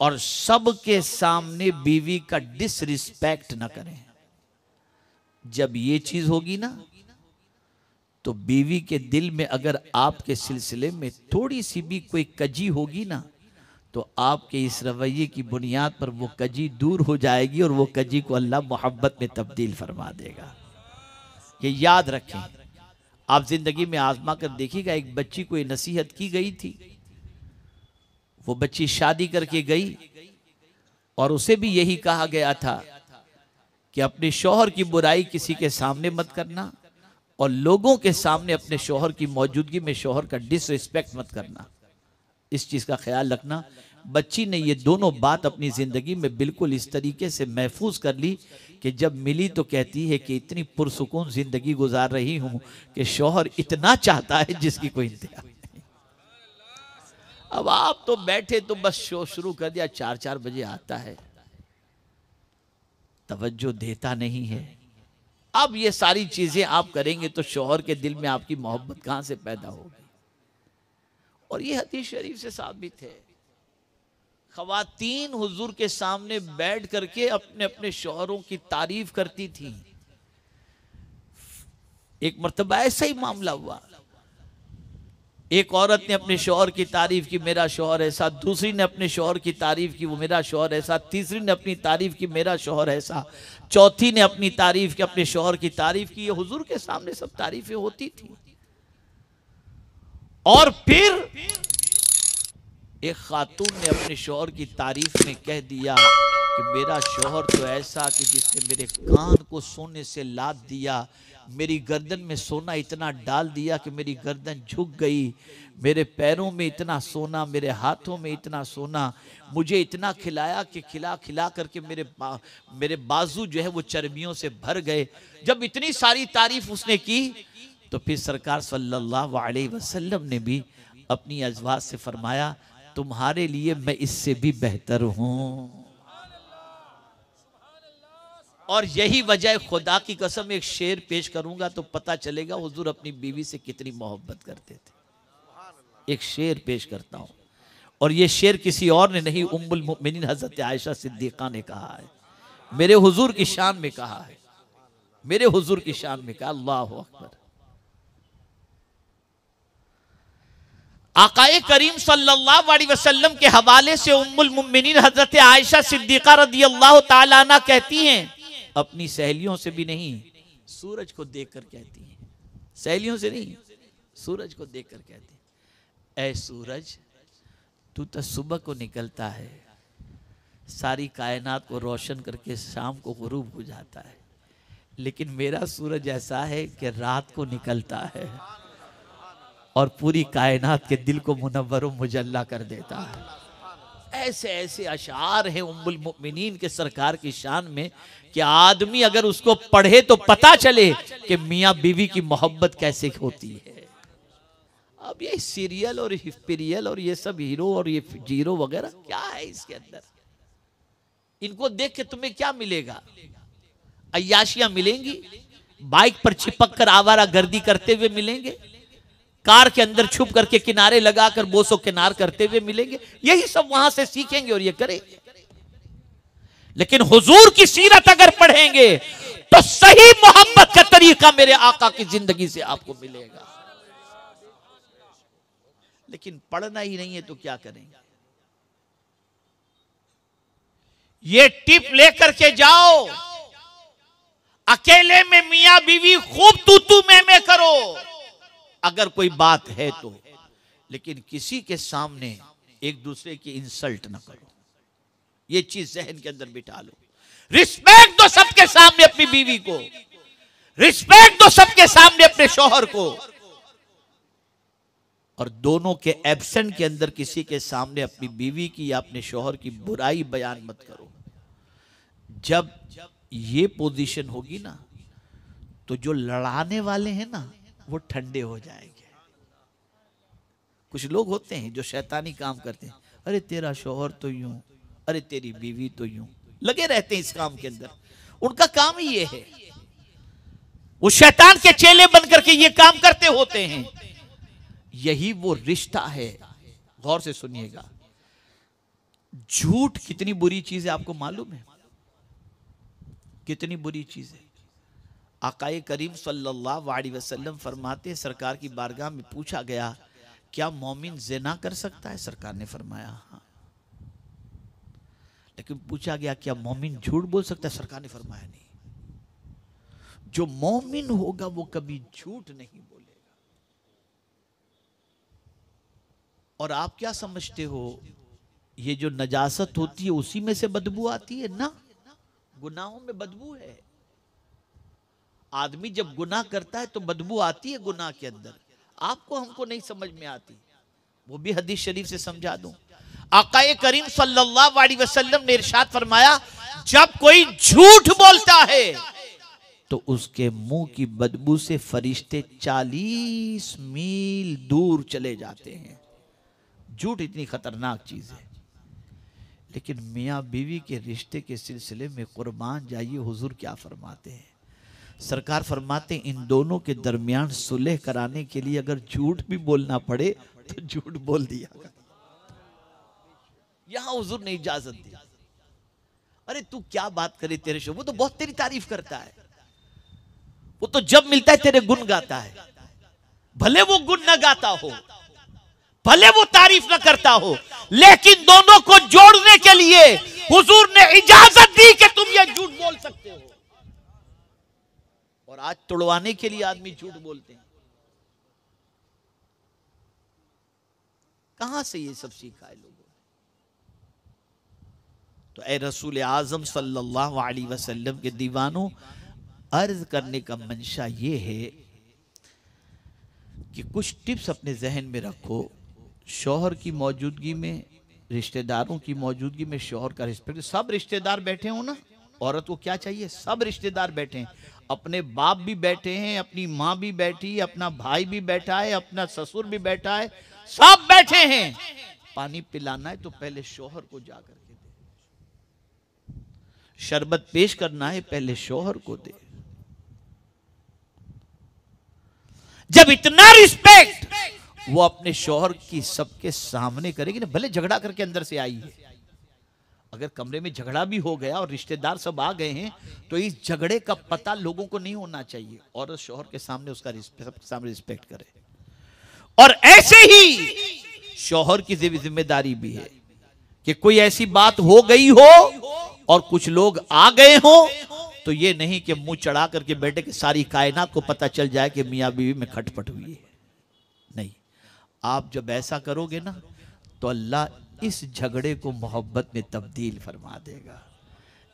और सबके सामने बीवी का डिसरिस्पेक्ट न करें। जब ये चीज होगी ना, तो बीवी के दिल में अगर आपके सिलसिले में थोड़ी सी भी कोई कजी होगी ना, तो आपके इस रवैये की बुनियाद पर वो कजी दूर हो जाएगी और वो कजी को अल्लाह मोहब्बत में तब्दील फरमा देगा। ये याद रखें। आप जिंदगी में आजमा कर देखिएगा, एक बच्ची को नसीहत की गई थी, वो बच्ची शादी करके गई और उसे भी यही कहा गया था कि अपने शौहर की बुराई किसी के सामने मत करना और लोगों के सामने अपने शौहर की मौजूदगी में शौहर का डिसरिस्पेक्ट मत करना। इस चीज का ख्याल रखना। बच्ची ने ये दोनों बात अपनी जिंदगी में बिल्कुल इस तरीके से महफूज कर ली कि जब मिली तो कहती है कि इतनी पुरसुकून जिंदगी गुजार रही हूं कि शौहर इतना चाहता है जिसकी कोई इंतहा नहीं। अब आप तो बैठे तो बस शो शुरू कर दिया, 4-4 बजे आता है, तवज्जो देता नहीं है। अब ये सारी चीजें आप करेंगे तो शौहर के दिल में आपकी मोहब्बत कहां से पैदा होगी। और ये हदीस शरीफ से साबित है। ख़वातीन हुजूर के सामने बैठ करके अपने अपने शौहरों की तारीफ करती थी। एक मर्तबा ऐसा ही मामला हुआ, एक औरत ने अपने शौहर की तारीफ की, मेरा शौहर ऐसा। दूसरी ने अपने शौहर की तारीफ की, वो मेरा शौहर ऐसा। तीसरी ने अपनी तारीफ की, मेरा शौहर ऐसा। चौथी ने अपनी तारीफ की, अपने शौहर की तारीफ की। ये हुजूर के सामने सब तारीफें होती थी। और फिर एक खातून ने अपने शौहर की तारीफ में कह दिया कि मेरा शौहर तो ऐसा कि जिसने मेरे कान को सोने से लाद दिया, मेरी गर्दन में सोना इतना डाल दिया कि मेरी गर्दन झुक गई, मेरे पैरों में इतना सोना, मेरे हाथों में इतना सोना, मुझे इतना खिलाया कि खिला खिला करके मेरे बाजू जो है वो चर्बियों से भर गए। जब इतनी सारी तारीफ उसने की तो फिर सरकार सल्लल्लाहु अलैहि वसल्लम ने भी अपनी अज़वाज से फरमाया, तुम्हारे लिए मैं इससे भी बेहतर हूं। और यही वजह, खुदा की कसम एक शेर पेश करूंगा तो पता चलेगा हुजूर अपनी बीवी से कितनी मोहब्बत करते थे। एक शेर पेश करता हूं, और ये शेर किसी और ने नहीं, उम्मुल मोमिनीन हजरत आयशा सिद्दीक़ा ने कहा है, मेरे हुजूर की शान में कहा है, मेरे हुजूर की शान में कहा। अल्लाहु अकबर। आकाए करीम सल्लल्लाहु अलैहि वसल्लम के हवाले से उम्मुल मोमिनीन हजरत आयशा सिद्दीक़ा रज़ियल्लाहु तआला अन्हा कहती हैं, अपनी सहेलियों से भी नहीं, सूरज को देखकर कहती हैं, सहेलियों से नहीं, सूरज को देखकर कहती हैं, ऐ सूरज, तू तो सुबह को निकलता है, सारी कायनात को रोशन करके शाम को गुरूब हो जाता है, लेकिन मेरा सूरज ऐसा है कि रात को निकलता है और पूरी कायनात के दिल को मुनव्वर मुजल्ला कर देता है। ऐसे ऐसे अशार हैं उम्मुल मोमिनीन के सरकार की शान में कि आदमी अगर उसको पढ़े तो पता चले कि मियाँ बीवी की मोहब्बत कैसे होती है। अब ये सीरियल और हिस्पीरियल और ये सब हीरो और ये जीरो वगैरह क्या है इसके अंदर, इनको देख के तुम्हें क्या मिलेगा? अय्याशियां मिलेंगी, बाइक पर चिपक कर आवारा गर्दी करते हुए मिलेंगे, कार के अंदर छुप करके किनारे लगाकर बोसो किनार करते हुए मिलेंगे, यही सब वहां से सीखेंगे और ये करेंगे। लेकिन हुजूर की सीरत अगर पढ़ेंगे तो सही मोहब्बत का तरीका मेरे आका की जिंदगी से आपको मिलेगा। लेकिन पढ़ना ही नहीं है तो क्या करेंगे। ये टिप लेकर के जाओ, अकेले में मियां बीवी खूब तू मैं करो अगर कोई बात है तो, लेकिन किसी के सामने एक दूसरे की इंसल्ट ना करो। ये चीज जहन के अंदर बिठा लो। रिस्पेक्ट दो सबके सामने अपनी बीवी को, रिस्पेक्ट दो सबके सामने अपने शौहर को, और दोनों के एब्सेंट के अंदर किसी के सामने अपनी बीवी की या अपने शौहर की बुराई बयान मत करो। जब ये पोजीशन होगी ना तो जो लड़ाने वाले हैं ना वो ठंडे हो जाएंगे। कुछ लोग होते हैं जो शैतानी काम करते हैं, अरे तेरा शौहर तो यूं, अरे तेरी बीवी तो यूं, लगे रहते हैं इस काम के अंदर। उनका काम ही ये है, वो शैतान के चेले बन करके ये काम करते होते हैं। यही वो रिश्ता है। गौर से सुनिएगा, झूठ कितनी बुरी चीज है आपको मालूम है? कितनी बुरी चीज है। आकाए करीम सल्लल्लाहु अलैहि वसल्लम फरमाते हैं, सरकार की बारगाह में पूछा गया क्या मोमिन ज़िना कर सकता है? सरकार ने फरमाया हाँ। लेकिन पूछा गया क्या मोमिन झूठ बोल सकता है? सरकार ने फरमाया नहीं। जो मोमिन होगा वो कभी झूठ नहीं बोलेगा। और आप क्या समझते हो, ये जो नजासत होती है उसी में से बदबू आती है ना? गुनाहों में बदबू है। आदमी जब गुनाह करता है तो बदबू आती है गुनाह के अंदर। आपको हमको नहीं समझ में आती, वो भी हदीस शरीफ से समझा दूं। आकाए करीम सल्लल्लाहु अलैहि वसल्लम ने इरशाद फरमाया, जब कोई झूठ बोलता है तो उसके मुंह की बदबू से फरिश्ते 40 मील दूर चले जाते हैं। झूठ इतनी खतरनाक चीज है। लेकिन मियाँ बीवी के रिश्ते के सिलसिले में कुर्बान जाइए, हुजूर क्या फरमाते हैं? सरकार फरमाते हैं इन दोनों के दरमियान सुलह कराने के लिए अगर झूठ भी बोलना पड़े तो झूठ बोल दिया। यहां हुजूर ने इजाजत दी। अरे तू क्या बात करे, तेरे शो वो तो बहुत तेरी तारीफ करता है, वो तो जब मिलता है तेरे गुण गाता है। भले वो गुण न गाता हो, भले वो तारीफ न करता हो, लेकिन दोनों को जोड़ने के लिए हुजूर ने इजाजत दी कि तुम ये झूठ बोल सकते हो। और आज तोड़वाने के लिए आदमी झूठ बोलते हैं। कहां से ये सब सीखा है लोगों ने? तो ए रसूल आजम सल्लल्लाहु अलैहि वसल्लम के दीवानों, अर्ज करने का मंशा ये है कि कुछ टिप्स अपने जहन में रखो। शौहर की मौजूदगी में, रिश्तेदारों की मौजूदगी में शौहर का रिस्पेक्ट। सब रिश्तेदार बैठे हो ना, औरत को क्या चाहिए? सब रिश्तेदार बैठे हैं, अपने बाप भी बैठे हैं, अपनी माँ भी बैठी है, अपना भाई भी बैठा है, अपना ससुर भी बैठा है, सब बैठे हैं। पानी पिलाना है तो पहले शौहर को जाकर के दे। शरबत पेश करना है पहले शौहर को दे। जब इतना रिस्पेक्ट वो अपने शौहर की सबके सामने करेगी ना, भले झगड़ा करके अंदर से आई है, अगर कमरे में झगड़ा भी हो गया और रिश्तेदार सब आ गए हैं तो इस झगड़े का पता लोगों को नहीं होना चाहिए। औरत शौहर के सामने उसका सबके सामने रिस्पेक्ट करे। और ऐसे ही शौहर की जिम्मेदारी भी है कि कोई ऐसी बात हो गई हो और कुछ लोग आ गए हो तो ये नहीं कि मुंह चढ़ा करके बैठे कि सारी कायनात को पता चल जाए कि मियाँ बीवी में खटपट हुई है। नहीं, आप जब ऐसा करोगे ना तो अल्लाह इस झगड़े को मोहब्बत में तब्दील फरमा देगा,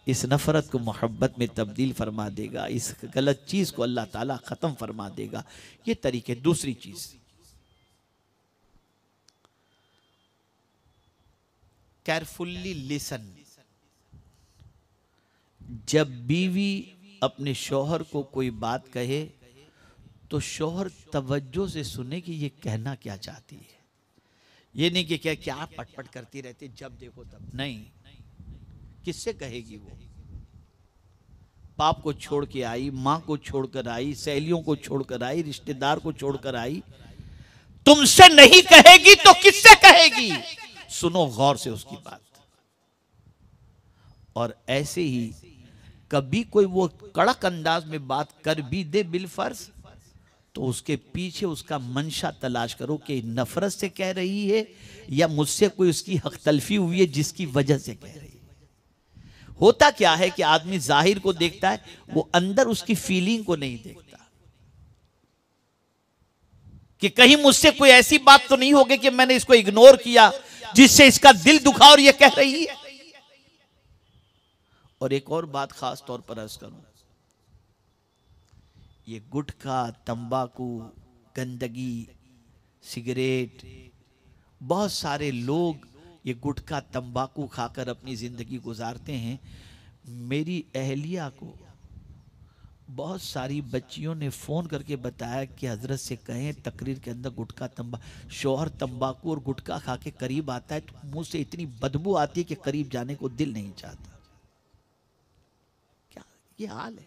इस नफरत को मोहब्बत में तब्दील फरमा देगा, इस गलत चीज को अल्लाह ताला खत्म फरमा देगा। ये तरीके। दूसरी चीज, केयरफुल्ली लिसन। जब बीवी अपने शौहर को कोई बात कहे तो शौहर तवज्जो से सुने कि ये कहना क्या चाहती है। ये नहीं कि क्या क्या पटपट करती रहती जब देखो तब। नहीं, किससे कहेगी वो? बाप को छोड़ के आई, माँ को छोड़कर आई, सहेलियों को छोड़कर आई, रिश्तेदार को छोड़कर आई। तुमसे नहीं कहेगी तो किससे कहेगी? सुनो गौर से उसकी बात। और ऐसे ही कभी कोई वो कड़क अंदाज में बात कर भी दे बिलफर्ज तो उसके पीछे उसका मंशा तलाश करो कि नफरत से कह रही है या मुझसे कोई उसकी हक तलफी हुई है जिसकी वजह से कह रही है। होता क्या है कि आदमी जाहिर को देखता है, वो अंदर उसकी फीलिंग को नहीं देखता कि कहीं मुझसे कोई ऐसी बात तो नहीं होगी कि मैंने इसको इग्नोर किया जिससे इसका दिल दुखा और ये कह रही है। और एक और बात खास तौर पर अर्ज करूं, ये गुटखा, तंबाकू, गंदगी, सिगरेट, बहुत सारे लोग ये गुटखा तंबाकू खाकर अपनी जिंदगी गुजारते हैं। मेरी अहलिया को बहुत सारी बच्चियों ने फोन करके बताया कि हजरत से कहें तकरीर के अंदर गुटखा शौहर तंबाकू और गुटखा खा के करीब आता है तो मुंह से इतनी बदबू आती है कि करीब जाने को दिल नहीं चाहता। क्या ये हाल है?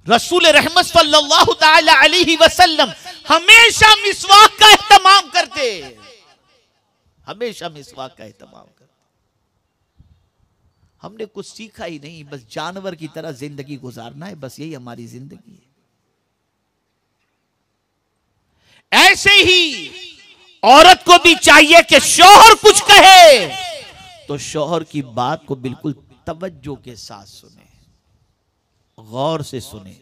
रसूल रहमत सल्लल्लाहु ताला अलैहि वसल्लम हमेशा मिसवाक का एहतमाम करते, हमेशा मिसवाक का एहतमाम करते। हमने कुछ सीखा ही नहीं, बस जानवर की तरह जिंदगी गुजारना है, बस यही हमारी जिंदगी है। ऐसे ही औरत को भी चाहिए कि शौहर कुछ कहे तो शौहर की बात को बिल्कुल तवज्जो के साथ सुने, गौर से सुने।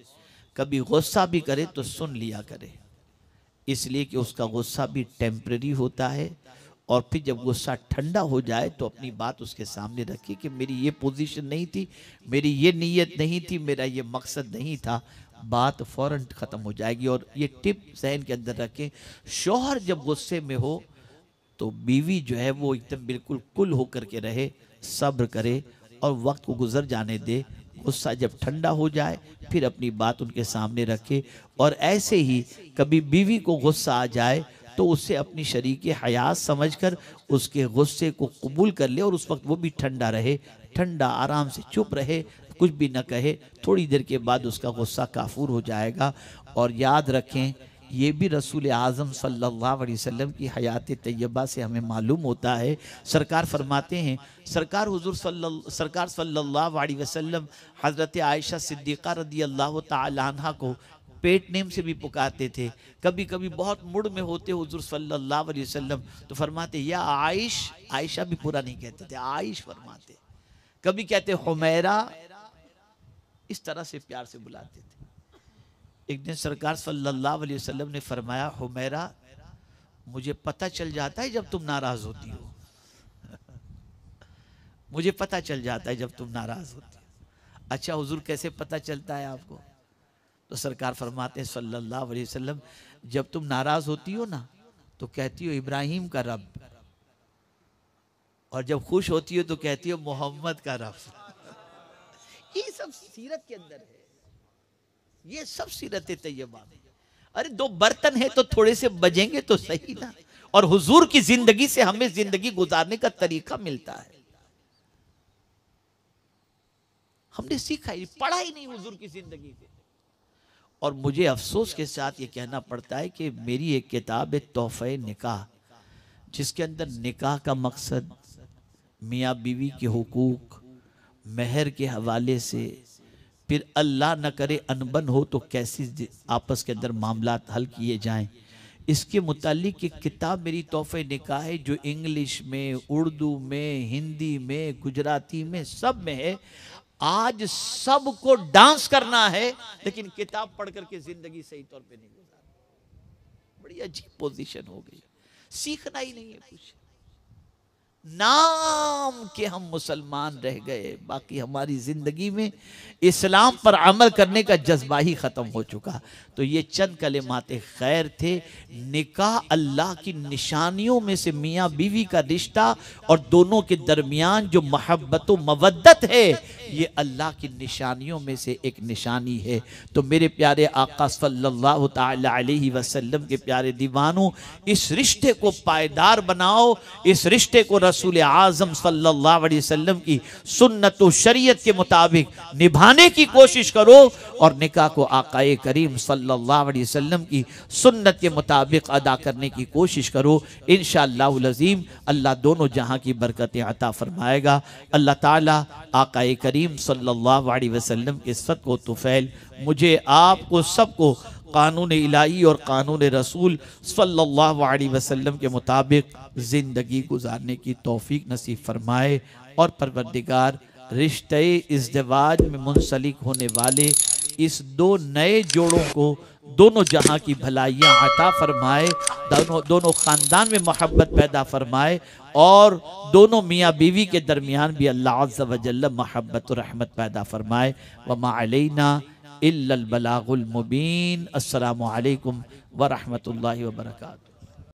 कभी गुस्सा भी करे तो सुन लिया करे, इसलिए कि उसका गुस्सा भी टेम्परेरी होता है। और फिर जब गुस्सा ठंडा हो जाए तो अपनी बात उसके सामने रखिए कि मेरी ये पोजीशन नहीं थी, मेरी ये नीयत नहीं थी, मेरा ये मकसद नहीं था, बात फौरन ख़त्म हो जाएगी। और ये टिप जहन के अंदर रखें, शौहर जब गुस्से में हो तो बीवी जो है वो एकदम बिल्कुल कुल होकर के रहे, सब्र करे और वक्त को गुजर जाने दे। गुस्सा जब ठंडा हो जाए फिर अपनी बात उनके सामने रखे। और ऐसे ही कभी बीवी को गुस्सा आ जाए तो उससे अपनी शरीके हयात समझकर उसके गुस्से को कबूल कर ले और उस वक्त वो भी ठंडा रहे, ठंडा आराम से चुप रहे, कुछ भी न कहे। थोड़ी देर के बाद उसका गुस्सा काफूर हो जाएगा। और याद रखें, ये भी रसूल आज़म सल्लल्लाहु अलैहि वसल्लम की हयात तैयबा से हमें मालूम होता है। सरकार फरमाते हैं, सरकार सल्लल्लाहु अलैहि वसल्लम हज़रत आयशा सिद्दीक़ा रदियल्लाहु ताला अन्हा को पेट नेम से भी पुकारते थे। कभी कभी बहुत मुड़ में होते हुजूर सल्लल्लाहु अलैहि वसल्लम तो फरमाते या आयश, आयशा भी पूरा नहीं कहते थे, आयश फरमाते। कभी कहते हुमैरा, इस तरह से प्यार से बुलाते थे। एक दिन सरकार सल्लल्लाहु अलैहि वसल्लम ने फरमाया, हुमैरा मुझे पता चल जाता है जब तुम नाराज होती हो मुझे पता चल जाता है जब तुम नाराज होती हो। अच्छा हुजूर कैसे पता चलता है आपको? तो सरकार फरमाते हैं सल्लल्लाहु अलैहि वसल्लम, जब तुम नाराज होती हो ना तो कहती हो इब्राहिम का रब, और जब खुश होती हो तो कहती हो मोहम्मद का रब। ये सब सीरत के अंदर है, ये सब सीरत तैयबा में। अरे दो बर्तन है तो थोड़े से बजेंगे तो सही ना। और हुजूर की जिंदगी से हमें जिंदगी गुजारने का तरीका मिलता है। हमने सीखा ही, पढ़ा ही नहीं हुजूर की जिंदगी से। और मुझे अफसोस के साथ ये कहना पड़ता है कि मेरी एक किताब है तोहफे निकाह, जिसके अंदर निकाह का मकसद, मियाँ बीवी के हुकूक, महर के हवाले से, फिर अल्लाह न करे अनबन हो तो कैसे आपस के अंदर मामलात हल किए जाएं, इसके मुतालिक एक किताब मेरी तोहफे निकाह है, जो इंग्लिश में, उर्दू में, हिंदी में, गुजराती में, सब में है। आज सबको डांस करना है लेकिन किताब पढ़ करके जिंदगी सही तौर पे नहीं गुजारना। बड़ी अजीब पोजीशन हो गई, सीखना ही नहीं है कुछ। नाम के हम मुसलमान रह गए, बाकी हमारी जिंदगी में इस्लाम पर अमल करने का जज्बा ही खत्म हो चुका। तो ये चंद कलिमाते खैर थे। निकाह अल्लाह की निशानियों में से मियाँ बीवी का रिश्ता और दोनों के दरमियान जो मोहब्बत व मवद्दत है, ये अल्लाह की निशानियों में से एक निशानी है। तो मेरे प्यारे आका सल्लल्लाहु ताला अलैहि वसल्लम के प्यारे दीवानों, इस रिश्ते को पायदार बनाओ, इस रिश्ते को रसूल आज़म सल्लल्लाहु अलैहि वसल्लम की सुन्नत व शरीयत के मुताबिक निभाने की कोशिश करो और निकाह को आकाए करीम सल्लल्लाहु अलैहि वसल्लम की सुन्नत के मुताबिक अदा करने की कोशिश करो। इंशाअल्लाहुल अज़ीम अल्लाह दोनों जहां की बरकतें अता फरमाएगा। अल्लाह ताला आकाए करीम सल्लल्लाहु अलैहि वसल्लम के सदक़ो तुफ़ैल मुझे आपको सबको कानून इलाही और कानून रसूल सल्लल्लाहु अलैहि वसल्लम के मुताबिक ज़िंदगी गुजारने की तौफीक नसीब फरमाए और परवरदिगार रिश्ते इज़्दिवाज में मुंसलिक होने वाले इस दो नए जोड़ों को दोनों जहां की भलाइयाँ अता फरमाए, दोनों ख़ानदान में मोहब्बत पैदा फरमाए और दोनों मियाँ बीवी के दरमियान भी अल्लाह अज़्ज़ व जल्ल मोहब्बत और रहमत पैदा फरमाए। वमा अलैना इल्लल बलागुल मुबीन। अस्सलामु अलैकुम व रहमतुल्लाहि व बरकातुहू।